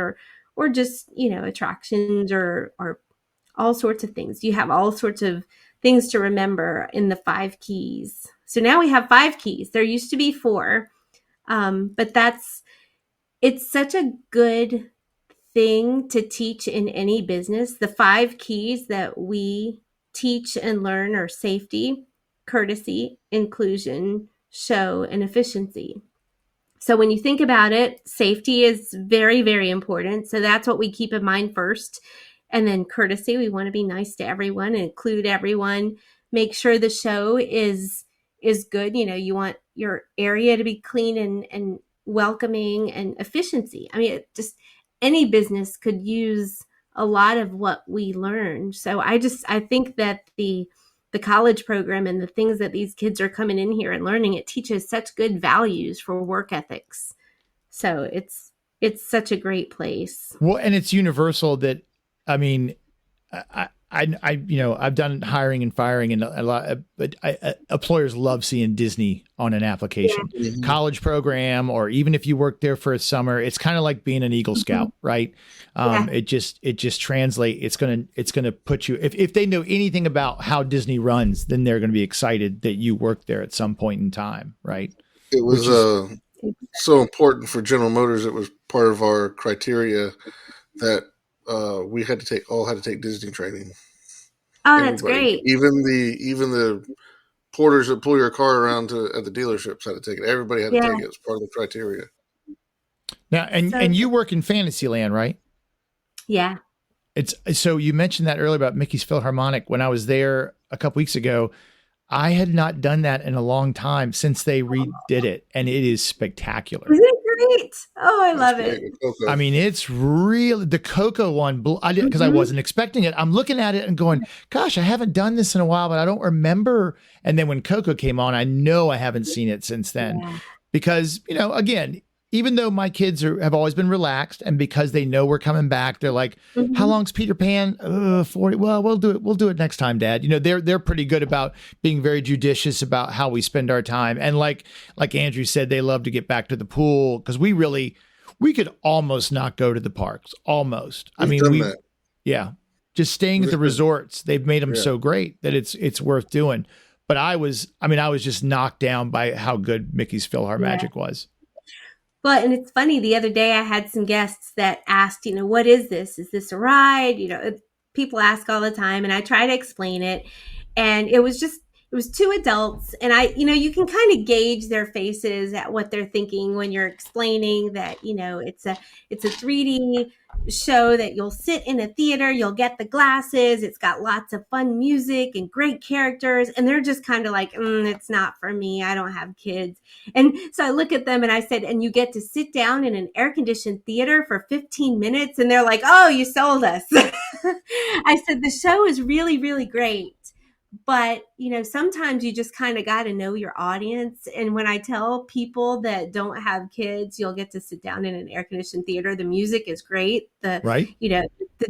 or just, attractions or all sorts of things. You have all sorts of things to remember in the 5 keys. So now we have 5 keys. There used to be 4, but it's such a good thing to teach in any business. The 5 keys that we teach and learn are safety, courtesy, inclusion, show, and efficiency. So when you think about it, safety is very, very important. So that's what we keep in mind first. And then courtesy, we want to be nice to everyone and include everyone. Make sure the show is good. You want your area to be clean and welcoming, and efficiency. I mean, just any business could use a lot of what we learn. So I think that the college program and the things that these kids are coming in here and learning, it teaches such good values for work ethics. So it's such a great place. Well, and it's universal that, I mean, I've done hiring and firing, and a lot, but employers love seeing Disney on an application, college program, or even if you work there for a summer. It's kind of like being an Eagle Scout, right? It just translates. It's gonna put you, if they know anything about how Disney runs, then they're going to be excited that you worked there at some point in time, right? It was so important for General Motors. It was part of our criteria that we had to take Disney training. Oh, that's great. Even the porters that pull your car around at the dealerships had to take it. Everybody had to take it. It was part of the criteria. Now, and you work in Fantasyland, right? Yeah. So you mentioned that earlier about Mickey's Philharmonic. When I was there a couple weeks ago, I had not done that in a long time since they redid it, and it is spectacular. Isn't it great? Oh, I love it. I mean, it's really the Coco one. I did because I wasn't expecting it. I'm looking at it and going, "Gosh, I haven't done this in a while, but I don't remember." And then when Coco came on, I know I haven't seen it since then, because again, even though my kids have always been relaxed, and because they know we're coming back, they're like, "How long's Peter Pan?" 40. Well, we'll do it. We'll do it next time, Dad. They're pretty good about being very judicious about how we spend our time. And like Andrew said, they love to get back to the pool, because we could almost not go to the parks. Almost. Just staying at the resorts. They've made them so great that it's worth doing. But I was just knocked down by how good Mickey's PhilharMagic was. Well, and it's funny, the other day I had some guests that asked, what is this? Is this a ride? People ask all the time, and I try to explain it. And it was two adults, and you can kind of gauge their faces at what they're thinking when you're explaining that, it's a 3D show that you'll sit in a theater, you'll get the glasses, it's got lots of fun music and great characters, and they're just kind of like, it's not for me, I don't have kids. And so I look at them and I said, and you get to sit down in an air-conditioned theater for 15 minutes, and they're like, oh, you sold us. I said, the show is really, really great. But, sometimes you just kind of got to know your audience. And when I tell people that don't have kids, you'll get to sit down in an air-conditioned theater. The music is great. The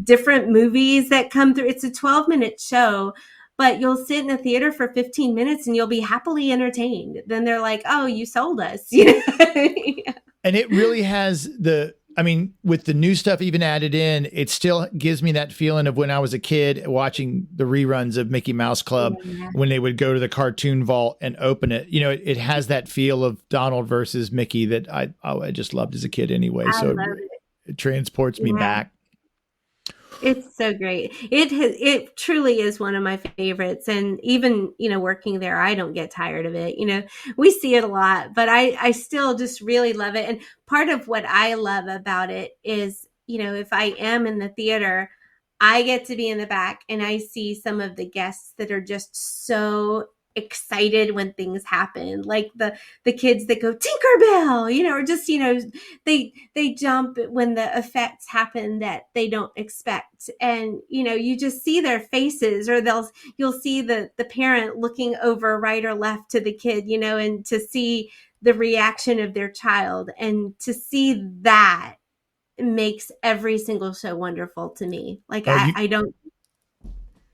different movies that come through. It's a 12-minute show, but you'll sit in a theater for 15 minutes and you'll be happily entertained. Then they're like, oh, you sold us. And it really has with the new stuff even added in, it still gives me that feeling of when I was a kid watching the reruns of Mickey Mouse Club, when they would go to the cartoon vault and open it. It has that feel of Donald versus Mickey that I just loved as a kid anyway. So it transports me back. It's so great. It truly is one of my favorites. And even, working there, I don't get tired of it. We see it a lot, but I still just really love it. And part of what I love about it is, if I am in the theater, I get to be in the back and I see some of the guests that are just so excited when things happen, like the kids that go Tinkerbell, or just they jump when the effects happen that they don't expect, and you just see their faces, or you'll see the parent looking over right or left to the kid, and to see the reaction of their child, and to see that makes every single show wonderful to me. Like I don't.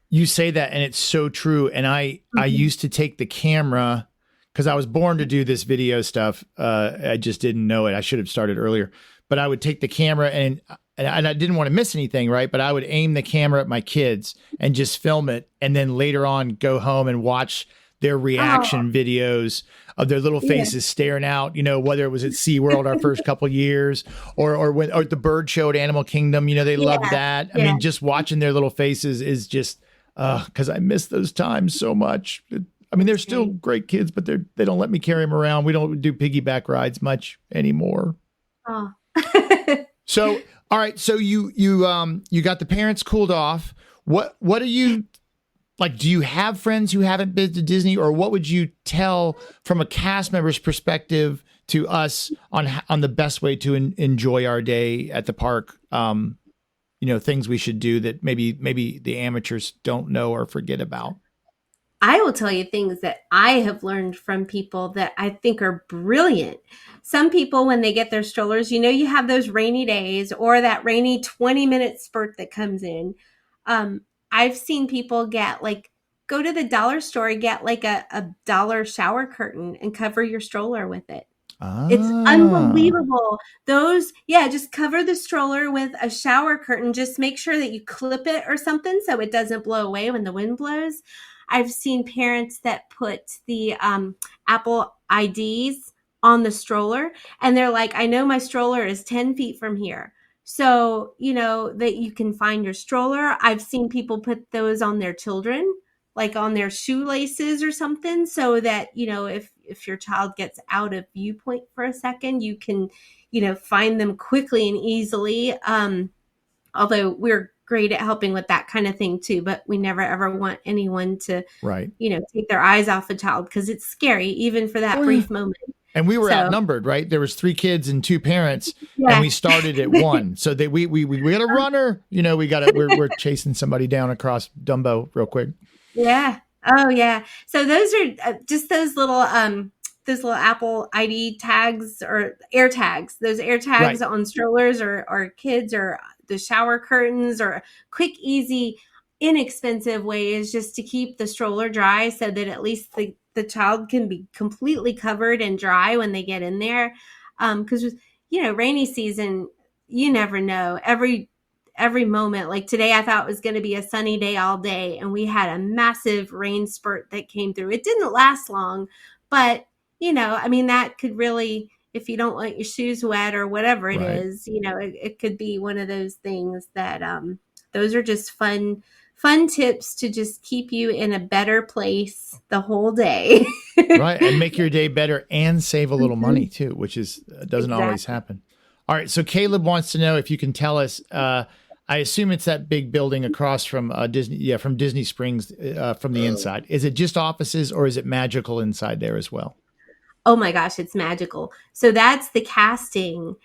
You say that, and it's so true. And I used to take the camera, because I was born to do this video stuff. I just didn't know it. I should have started earlier. But I would take the camera, and I didn't want to miss anything, right? But I would aim the camera at my kids and just film it, and then later on go home and watch their reaction videos of their little faces staring out, whether it was at SeaWorld our first couple years, or the bird show at Animal Kingdom, they loved that. I mean, just watching their little faces is just, because I miss those times so much. They're still great kids, but they don't let me carry them around. We don't do piggyback rides much anymore. Oh. So, all right. So you got the parents cooled off. What are you like? Do you have friends who haven't been to Disney, or what would you tell from a cast member's perspective to us on the best way to enjoy our day at the park? Things we should do that maybe the amateurs don't know or forget about. I will tell you things that I have learned from people that I think are brilliant. Some people, when they get their strollers, you have those rainy days or that rainy 20-minute spurt that comes in. I've seen people get like, go to the dollar store, get like a dollar shower curtain and cover your stroller with it. It's unbelievable. Just cover the stroller with a shower curtain. Just make sure that you clip it or something so it doesn't blow away when the wind blows. I've seen parents that put the Apple IDs on the stroller, and they're like, I know my stroller is 10 feet from here. So, that you can find your stroller. I've seen people put those on their children, like on their shoelaces or something, so that, if your child gets out of viewpoint for a second, you can, find them quickly and easily. Although we're great at helping with that kind of thing too, but we never ever want anyone to, take their eyes off a child, because it's scary even for that brief moment. And we were outnumbered, right? There was 3 kids and 2 parents, and we started at 1. So that we got a runner, we're chasing somebody down across Dumbo real quick. Yeah. Oh yeah. So those are just those little Apple ID tags or air tags. Those air tags on strollers or kids, or the shower curtains, or quick, easy, inexpensive ways just to keep the stroller dry, so that at least the child can be completely covered and dry when they get in there. Because rainy season, you never know. Every moment, like today, I thought it was going to be a sunny day all day, and we had a massive rain spurt that came through. It didn't last long, but that could really, if you don't want your shoes wet or whatever it is, it could be one of those things that those are just fun tips to just keep you in a better place the whole day. Right. And make your day better and save a little money too, which doesn't always happen. All right. So Caleb wants to know if you can tell us, I assume it's that big building across from Disney. Yeah. From Disney Springs, from the inside. Is it just offices, or is it magical inside there as well? Oh my gosh, it's magical. So that's the casting.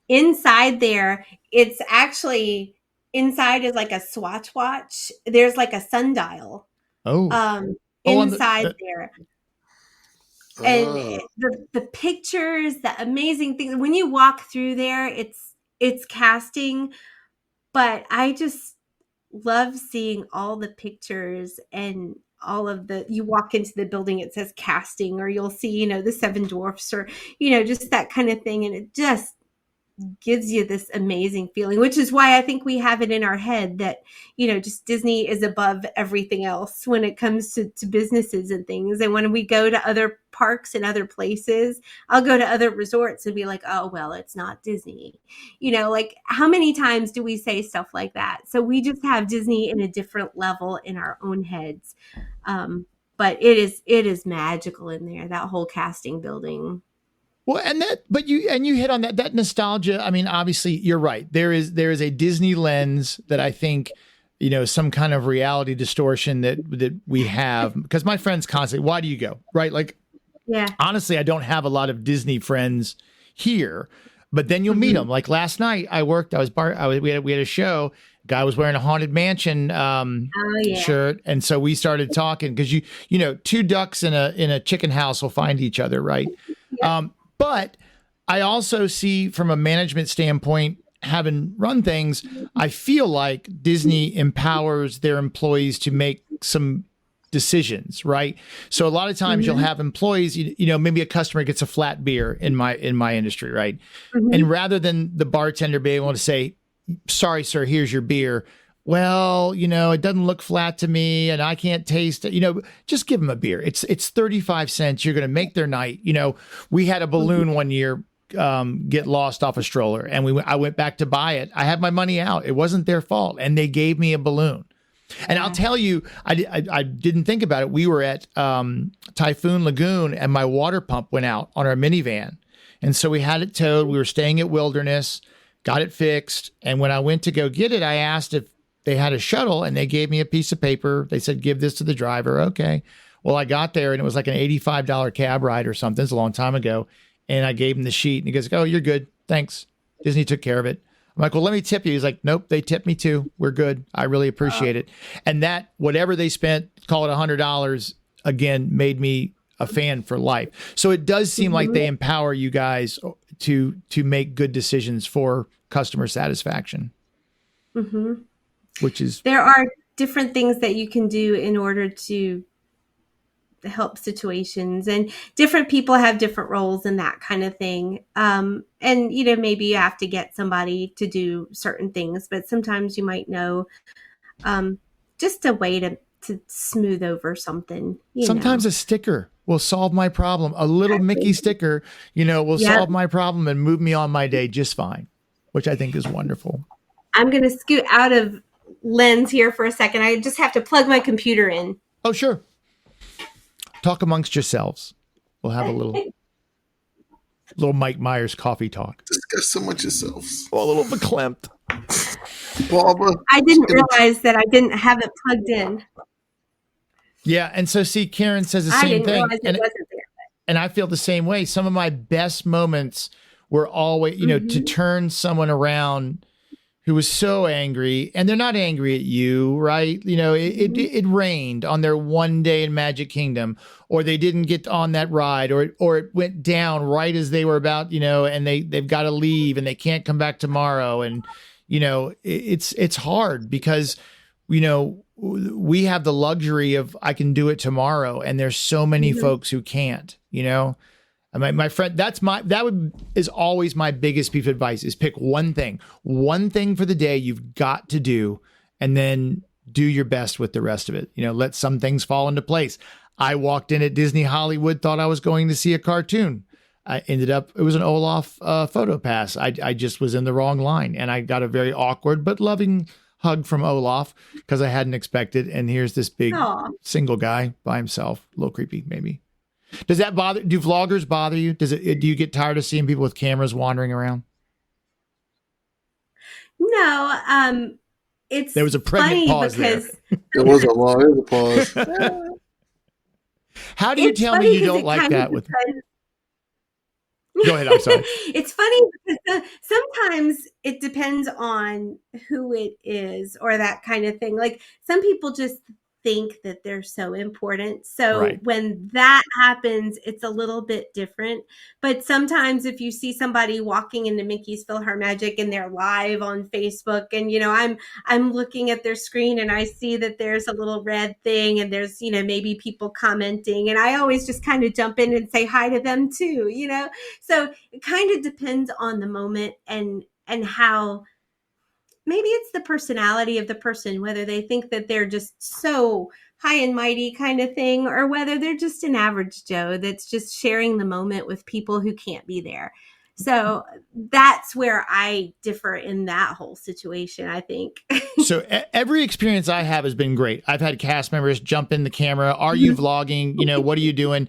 Inside there, it's actually, inside is like a Swatch watch. There's like a sundial. Inside there. And the pictures, the amazing things. When you walk through there, it's casting. But I just love seeing all the pictures and all of you walk into the building, it says casting, or you'll see, the 7 dwarfs, or, just that kind of thing. And it just gives you this amazing feeling, which is why I think we have it in our head that, just Disney is above everything else when it comes to businesses and things. And when we go to other parks and other places, I'll go to other resorts and be like, oh, well, it's not Disney. Like how many times do we say stuff like that? So we just have Disney in a different level in our own heads. But it is magical in there, that whole casting building. Well, but you hit on that nostalgia. I mean, obviously you're right. There is a Disney lens that I think, some kind of reality distortion that we have, because my friends constantly, why do you go? Right. Like, honestly, I don't have a lot of Disney friends here, but then you'll meet them. Like last night we had a show. Guy was wearing a Haunted Mansion shirt, and so we started talking, because 2 ducks in a chicken house will find each other, right? Yeah. But I also see, from a management standpoint, having run things, I feel like Disney empowers their employees to make some decisions, right? So a lot of times you'll have employees, maybe a customer gets a flat beer in my industry, right? And rather than the bartender being able to say, sorry, sir, here's your beer. Well, it doesn't look flat to me and I can't taste it. Just give them a beer. It's 35 cents. You're going to make their night. We had a balloon one year get lost off a stroller, and I went back to buy it. I had my money out. It wasn't their fault. And they gave me a balloon. And I'll tell you, I didn't think about it. We were at Typhoon Lagoon, and my water pump went out on our minivan. And so we had it towed. We were staying at Wilderness, got it fixed. And when I went to go get it, I asked if they had a shuttle, and they gave me a piece of paper. They said, give this to the driver. Okay. Well, I got there, and it was like an $85 cab ride or something. It's a long time ago. And I gave him the sheet, and he goes, oh, you're good. Thanks. Disney took care of it. I'm like, well, let me tip you. He's like, nope, they tipped me too. We're good. I really appreciate it. And that, whatever they spent, call it $100, again, made me a fan for life. So it does seem like they empower you guys to make good decisions for customer satisfaction. which is there are different things that you can do in order to help situations, and different people have different roles and that kind of thing. And maybe you have to get somebody to do certain things, but sometimes you might know just a way to smooth over something. Sometimes a sticker will solve my problem. A little Mickey sticker, will solve my problem and move me on my day just fine, which I think is wonderful. I'm going to scoot out of lens here for a second. I just have to plug my computer in. Oh, sure. Talk amongst yourselves. We'll have a little Mike Myers coffee talk. Discuss amongst yourselves. Oh, a little verklempt. I didn't realize that I didn't have it plugged in. Yeah, and so see, Karen says the same thing. Realize it wasn't there. And I feel the same way. Some of my best moments were always, to turn someone around who was so angry, and they're not angry at you, right? It rained on their one day in Magic Kingdom, or they didn't get on that ride, or it went down right as they were about, and they've got to leave and they can't come back tomorrow. And, it's hard because, we have the luxury of, I can do it tomorrow. And there's so many folks who can't, I mean, my friend, is always my biggest piece of advice is pick one thing for the day you've got to do, and then do your best with the rest of it. Let some things fall into place. I walked in at Disney Hollywood, thought I was going to see a cartoon. I ended up, it was an Olaf photo pass. I just was in the wrong line, and I got a very awkward but loving hug from Olaf because I hadn't expected. And here's this big single guy by himself. A little creepy, maybe. Does that do vloggers bother you? Do you get tired of seeing people with cameras wandering around? No, there was a pregnant pause there. There was a pause. How do you tell me you don't like that with? Go ahead. I'm sorry. It's funny because sometimes it depends on who it is or that kind of thing. Like some people just think that they're so important. So when that happens, it's a little bit different. But sometimes if you see somebody walking into Mickey's PhilharMagic and they're live on Facebook, and I'm looking at their screen and I see that there's a little red thing and there's maybe people commenting, and I always just kind of jump in and say hi to them too. So it kind of depends on the moment and how. Maybe it's the personality of the person, whether they think that they're just so high and mighty kind of thing, or whether they're just an average Joe that's just sharing the moment with people who can't be there. So that's where I differ in that whole situation, I think. So every experience I have has been great. I've had cast members jump in the camera. Are you vlogging? What are you doing?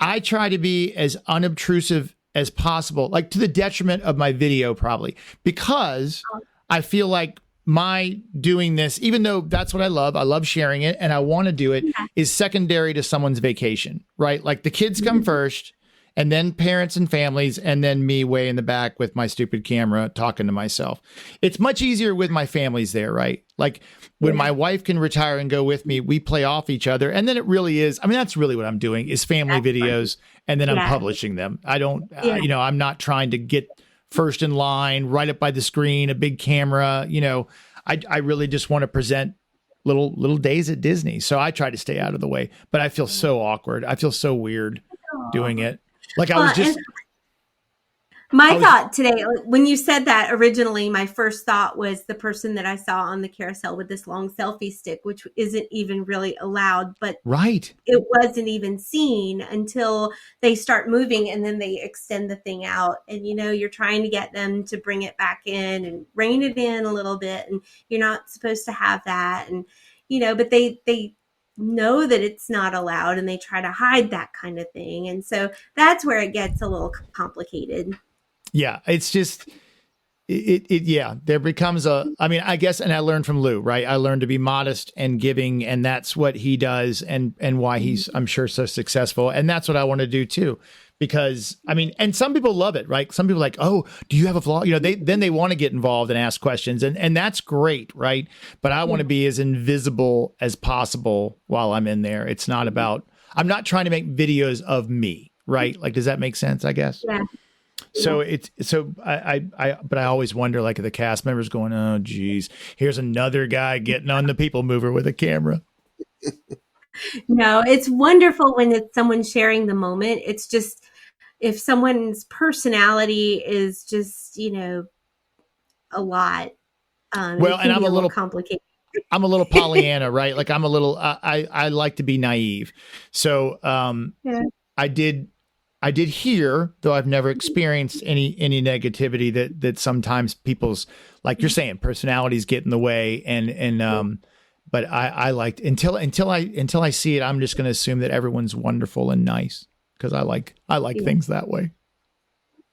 I try to be as unobtrusive as possible, like to the detriment of my video probably, because I feel like my doing this, even though that's what I love sharing it and I want to do it, is secondary to someone's vacation, right? Like the kids come first, and then parents and families, and then me way in the back with my stupid camera talking to myself. It's much easier with my families there, right? Like when my wife can retire and go with me, we play off each other. And then it really is, that's really what I'm doing is family videos, and then I'm publishing them. I don't, I'm not trying to get first in line, right up by the screen, a big camera. I really just want to present little days at Disney. So I try to stay out of the way, but I feel so awkward. I feel so weird doing it. Like I was just. My thought today, when you said that originally, my first thought was the person that I saw on the carousel with this long selfie stick, which isn't even really allowed, but it wasn't even seen until they start moving, and then they extend the thing out, and you're trying to get them to bring it back in and rein it in a little bit, and you're not supposed to have that, and but they know that it's not allowed, and they try to hide that kind of thing, and so that's where it gets a little complicated. Yeah, it's just, there becomes I guess, and I learned from Lou, right? I learned to be modest and giving, and that's what he does and why he's, I'm sure, so successful. And that's what I want to do too, because and some people love it, right? Some people are like, oh, do you have a vlog? They want to get involved and ask questions, and that's great, right? But I want to be as invisible as possible while I'm in there. It's not about, I'm not trying to make videos of me, right? Like, does that make sense, I guess? Yeah. So but I always wonder, like, the cast members going, oh, geez, here's another guy getting on the people mover with a camera. No, it's wonderful when it's someone sharing the moment. It's just, if someone's personality is just, a lot, Well, it and can be a little complicated. I'm a little Pollyanna, right? Like, I'm a little, I like to be naive. So, Yeah. I did hear, though I've never experienced any negativity, that sometimes people's, like you're saying, personalities get in the way, and but I liked, until I see it, I'm just going to assume that everyone's wonderful and nice, because I like things that way.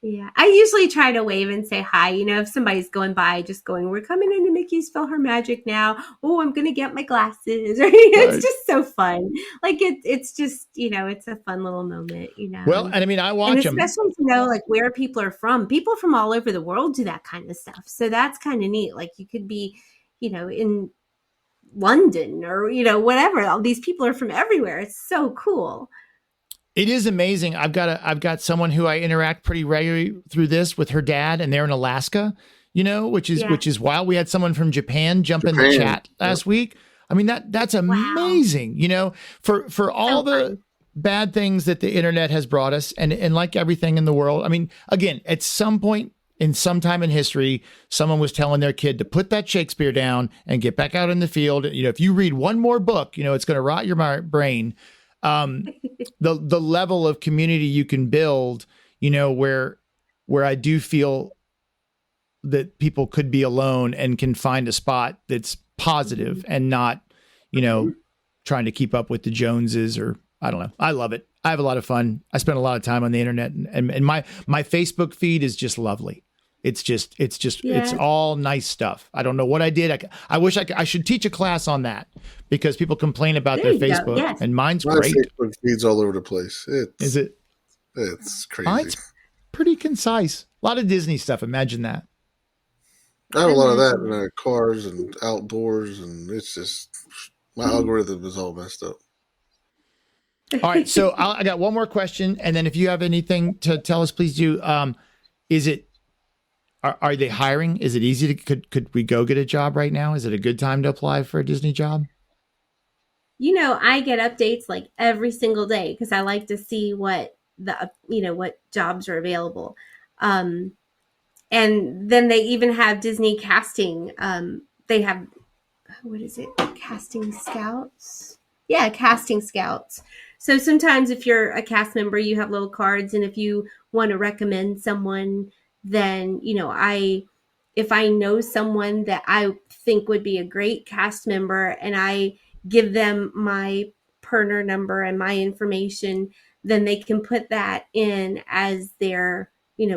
Yeah, I usually try to wave and say hi. If somebody's going by, just going, "We're coming in to make you spell her magic now." Oh, I'm going to get my glasses. It's just so fun. Like, it's just, it's a fun little moment. Well, and I mean, I watch them, especially to know, like, where people are from. People from all over the world do that kind of stuff. So that's kind of neat. Like, you could be, in London or whatever. All these people are from everywhere. It's so cool. It is amazing. I've got someone who I interact pretty regularly through this with her dad, and they're in Alaska, which is wild. We had someone from Japan jump in the chat last week. I mean, that's amazing. For all the bad things that the internet has brought us, and like everything in the world. I mean, again, at some point in some time in history, someone was telling their kid to put that Shakespeare down and get back out in the field. If you read one more book, it's going to rot your brain. The level of community you can build, where I do feel that people could be alone and can find a spot that's positive and not, trying to keep up with the Joneses, or I don't know. I love it. I have a lot of fun. I spend a lot of time on the internet, and my Facebook feed is just lovely. It's all nice stuff. I don't know what I did. I wish I should teach a class on that, because people complain about their Facebook, and mine's great. My Facebook feed's all over the place. Is it? It's crazy. Mine's pretty concise. A lot of Disney stuff. Imagine that. I have a lot of that in cars and outdoors, and it's just, my algorithm is all messed up. All right, so I got one more question, and then if you have anything to tell us, please do. Are they hiring? Is it easy to, could we go get a job right now? Is it a good time to apply for a Disney job? I get updates like every single day, because I like to see what what jobs are available. And then they even have Disney casting. They have, what is it? Casting Scouts? Yeah, Casting Scouts. So sometimes if you're a cast member, you have little cards, and if you want to recommend someone, then, if I know someone that I think would be a great cast member, and I give them my Perner number and my information, then they can put that in as their,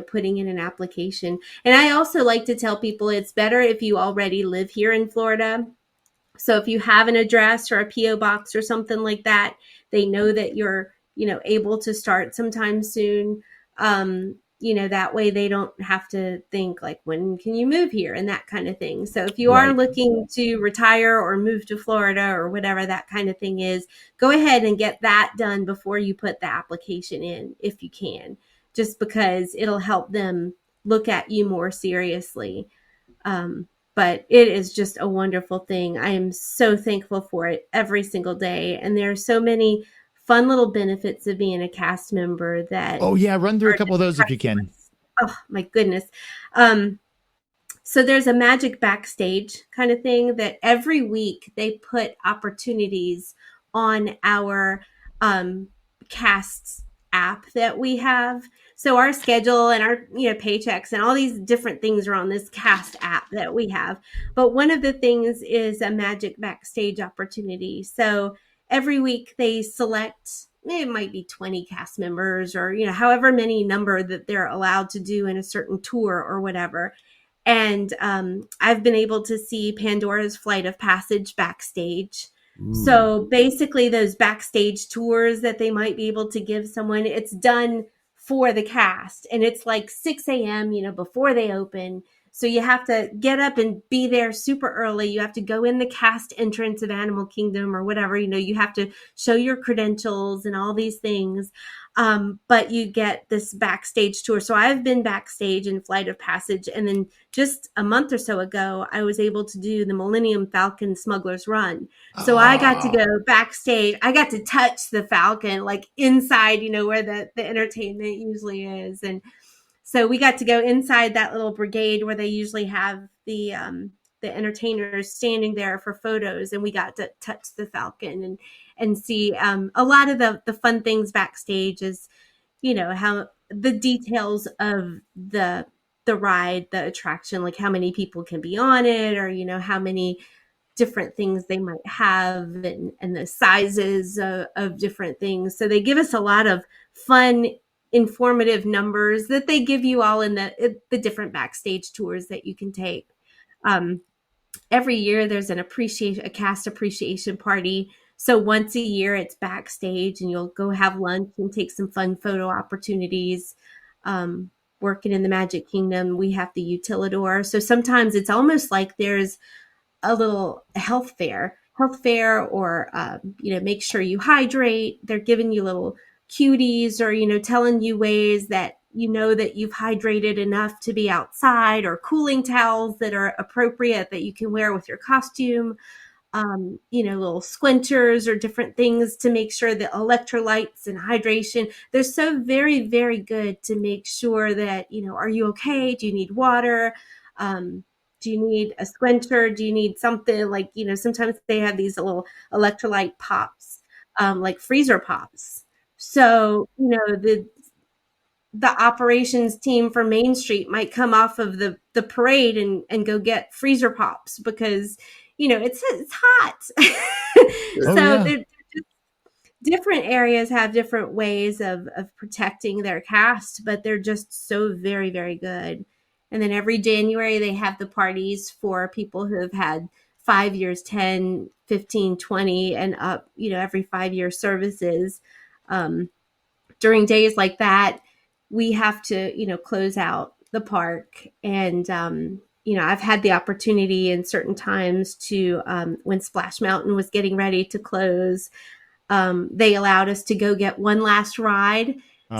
putting in an application. And I also like to tell people it's better if you already live here in Florida. So if you have an address or a PO box or something like that, they know that you're, able to start sometime soon. That way they don't have to think like, when can you move here, and that kind of thing. So if you are looking to retire or move to Florida or whatever that kind of thing is, go ahead and get that done before you put the application in, if you can, just because it'll help them look at you more seriously. But it is just a wonderful thing. I am so thankful for it every single day. And there are so many fun little benefits of being a cast member that... Oh, yeah. Run through a couple of those if you can. Oh, my goodness. So there's a magic backstage kind of thing that every week they put opportunities on our casts app that we have. So our schedule and our paychecks and all these different things are on this cast app that we have. But one of the things is a magic backstage opportunity. So every week they select, it might be 20 cast members, or however many number that they're allowed to do in a certain tour or whatever. And I've been able to see Pandora's Flight of Passage backstage. So basically those backstage tours that they might be able to give someone, it's done for the cast, and it's like 6 a.m., before they open. So you have to get up and be there super early. You have to go in the cast entrance of Animal Kingdom or whatever, you have to show your credentials and all these things. But you get this backstage tour. So I've been backstage in Flight of Passage. And then just a month or so ago, I was able to do the Millennium Falcon Smuggler's Run. So I got to go backstage. I got to touch the Falcon, like inside, where the entertainment usually is. And so we got to go inside that little brigade where they usually have the entertainers standing there for photos, and we got to touch the Falcon and see a lot of the fun things backstage is, how the details of the ride, the attraction, like how many people can be on it, or, how many different things they might have, and the sizes of different things. So they give us a lot of fun, informative numbers that they give you all in the different backstage tours that you can take. Every year there's a cast appreciation party. So once a year it's backstage, and you'll go have lunch and take some fun photo opportunities. Working in the Magic Kingdom, we have the Utili-doors. So sometimes it's almost like there's a little health fair, or, make sure you hydrate. They're giving you little cuties, or, telling you ways that that you've hydrated enough to be outside, or cooling towels that are appropriate that you can wear with your costume. Little squinters or different things to make sure that electrolytes and hydration, they're so very, very good to make sure that, are you okay? Do you need water? Do you need a squinter? Do you need something like, sometimes they have these little electrolyte pops, like freezer pops. So, the operations team for Main Street might come off of the parade and go get freezer pops because, it's hot. So different areas have different ways of protecting their cast, but they're just so very, very good. And then every January they have the parties for people who have had 5 years, 10, 15, 20 and up, every 5-year services. During days like that, we have to, close out the park. And, I've had the opportunity in certain times to, when Splash Mountain was getting ready to close, they allowed us to go get one last ride.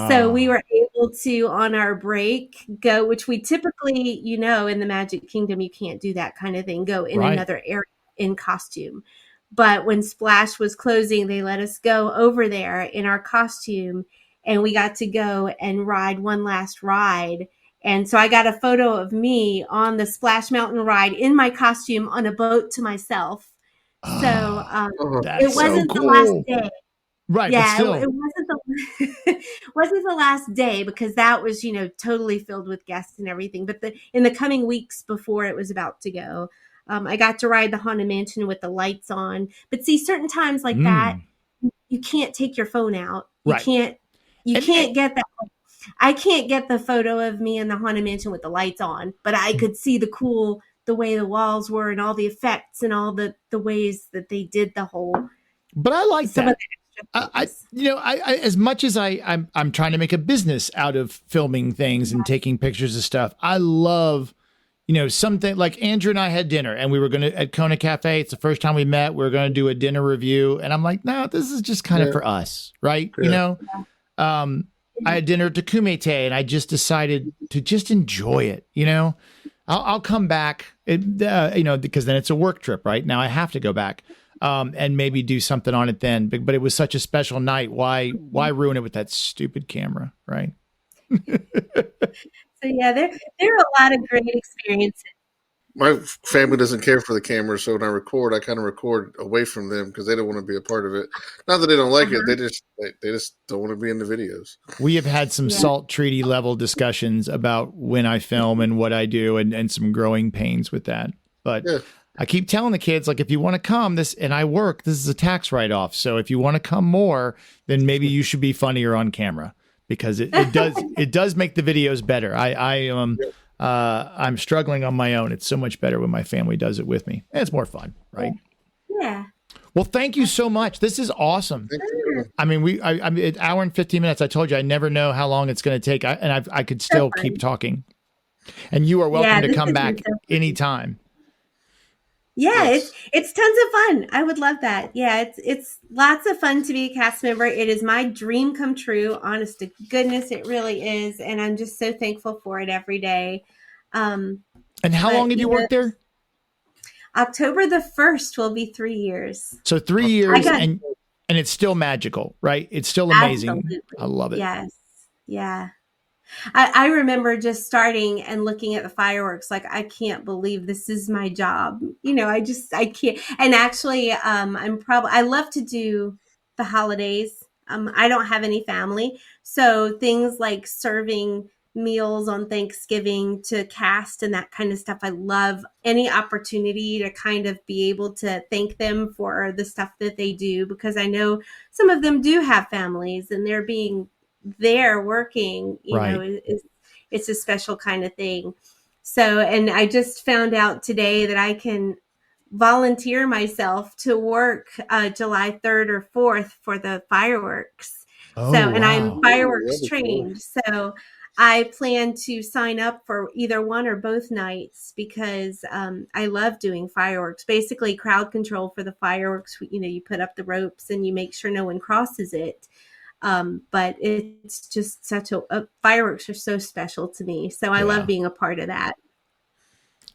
So we were able to, on our break, go, which we typically, in the Magic Kingdom, you can't do that kind of thing, go in another area in costume. But when Splash was closing, they let us go over there in our costume, and we got to go and ride one last ride. And so I got a photo of me on the Splash Mountain ride in my costume on a boat to myself. So it wasn't the last day. Right. Yeah, it wasn't the last day because that was, totally filled with guests and everything. But in the coming weeks before it was about to go, I got to ride the Haunted Mansion with the lights on. But see, certain times like that, you can't take your phone out. You can't get that. I can't get the photo of me in the Haunted Mansion with the lights on, but I could see the way the walls were and all the effects and all the ways that they did the whole. But I like that. I as much as I'm trying to make a business out of filming things and taking pictures of stuff, I love, something like Andrew and I had dinner and we were going to at Kona Cafe. It's the first time we met. We are going to do a dinner review. And I'm like, no, this is just kind of for us. Right. Yeah. I had dinner at Kumite and I just decided to just enjoy it. I'll come back, because then it's a work trip. Right now I have to go back. And maybe do something on it then. But it was such a special night. Why ruin it with that stupid camera, right? So yeah, there are a lot of great experiences. My family doesn't care for the camera, so when I record, I kind of record away from them because they don't want to be a part of it. Not that they don't like it; they just don't want to be in the videos. We have had some salt treaty level discussions about when I film and what I do, and some growing pains with that. But I keep telling the kids, like, if you want to come, this is a tax write-off. So if you want to come more, then maybe you should be funnier on camera because it does make the videos better. I'm struggling on my own. It's so much better when my family does it with me. And it's more fun, right? Yeah. Well, thank you so much. This is awesome. I mean, an hour and 15 minutes. I told you, I never know how long it's going to take. I could still keep talking. And you are welcome to come back anytime. Yeah, Yes. it's tons of fun. I would love that. Yeah, it's lots of fun to be a cast member. It is my dream come true. Honest to goodness, it really is, and I'm just so thankful for it every day. And how long But have you worked there? October the 1st will be 3 years. So 3 years, and it's still magical, right? It's still amazing. Absolutely. I love it. Yes. Yeah. I remember just starting and looking at the fireworks like, I can't believe this is my job. I can't. And actually, I love to do the holidays. I don't have any family. So things like serving meals on Thanksgiving to cast and that kind of stuff. I love any opportunity to kind of be able to thank them for the stuff that they do, because I know some of them do have families and they're being there working, it's a special kind of thing. So, and I just found out today that I can volunteer myself to work July 3rd or 4th for the fireworks. And I'm fireworks trained. So I plan to sign up for either one or both nights because I love doing fireworks. Basically, crowd control for the fireworks. You put up the ropes and you make sure no one crosses it. But it's just fireworks are so special to me. So I love being a part of that.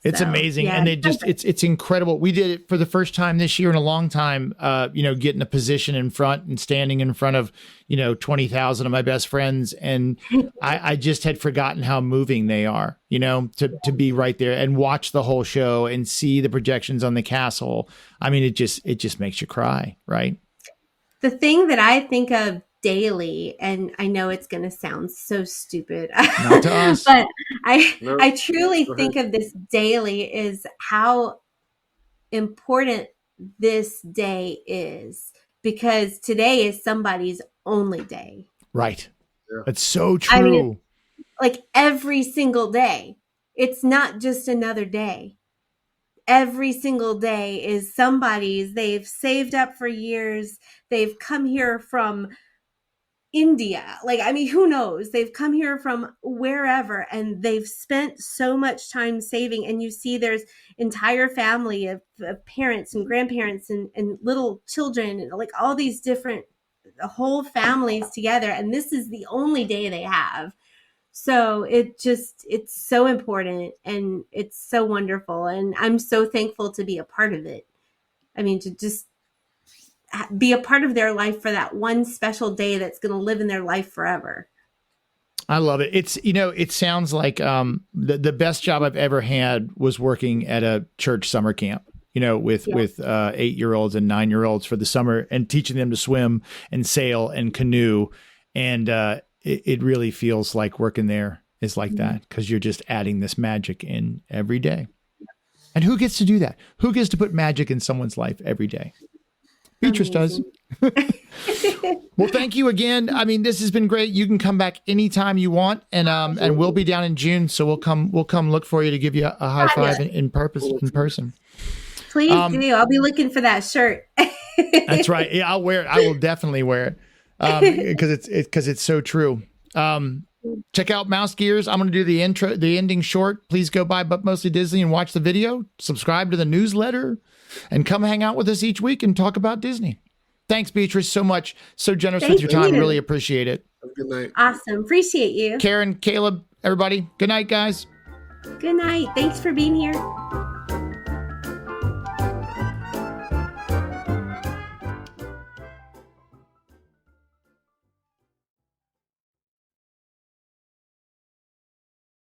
It's amazing. Yeah. And it's incredible. We did it for the first time this year in a long time, getting a position in front and standing in front of, 20,000 of my best friends. And I just had forgotten how moving they are, to be right there and watch the whole show and see the projections on the castle. I mean, it just makes you cry, right? The thing that I think of daily, and I know it's going to sound so stupid, not to us, but I truly think of this daily is how important this day is, because today is somebody's only day. Right. Yeah. That's so true. I mean, like every single day, it's not just another day. Every single day is somebody's. They've saved up for years. They've come here from India. Who knows? They've come here from wherever and they've spent so much time saving. And you see there's entire family of parents and grandparents and little children and all these different whole families together. And this is the only day they have. So it's so important and it's so wonderful. And I'm so thankful to be a part of it. I mean, to just be a part of their life for that one special day that's going to live in their life forever. I love it. It's, it sounds like the best job I've ever had was working at a church summer camp, with 8-year-olds and 9-year-olds for the summer and teaching them to swim and sail and canoe. And it really feels like working there is like that, because you're just adding this magic in every day. And who gets to do that? Who gets to put magic in someone's life every day? Beatrice does. Well, thank you again. I mean, this has been great. You can come back anytime you want, and we'll be down in June, so we'll come look for you to give you a high five in person. Please do. I'll be looking for that shirt. That's right. Yeah, I'll wear it. I will definitely wear it because it's so true. Check out Mouse Gears. I'm going to do the ending short. Please go by But Mostly Disney and watch the video. Subscribe to the newsletter. And come hang out with us each week and talk about Disney. Thanks, Beatrice, so much. So generous with your time. Really appreciate it. Have a good night. Awesome. Appreciate you. Karen, Caleb, everybody. Good night, guys. Good night. Thanks for being here.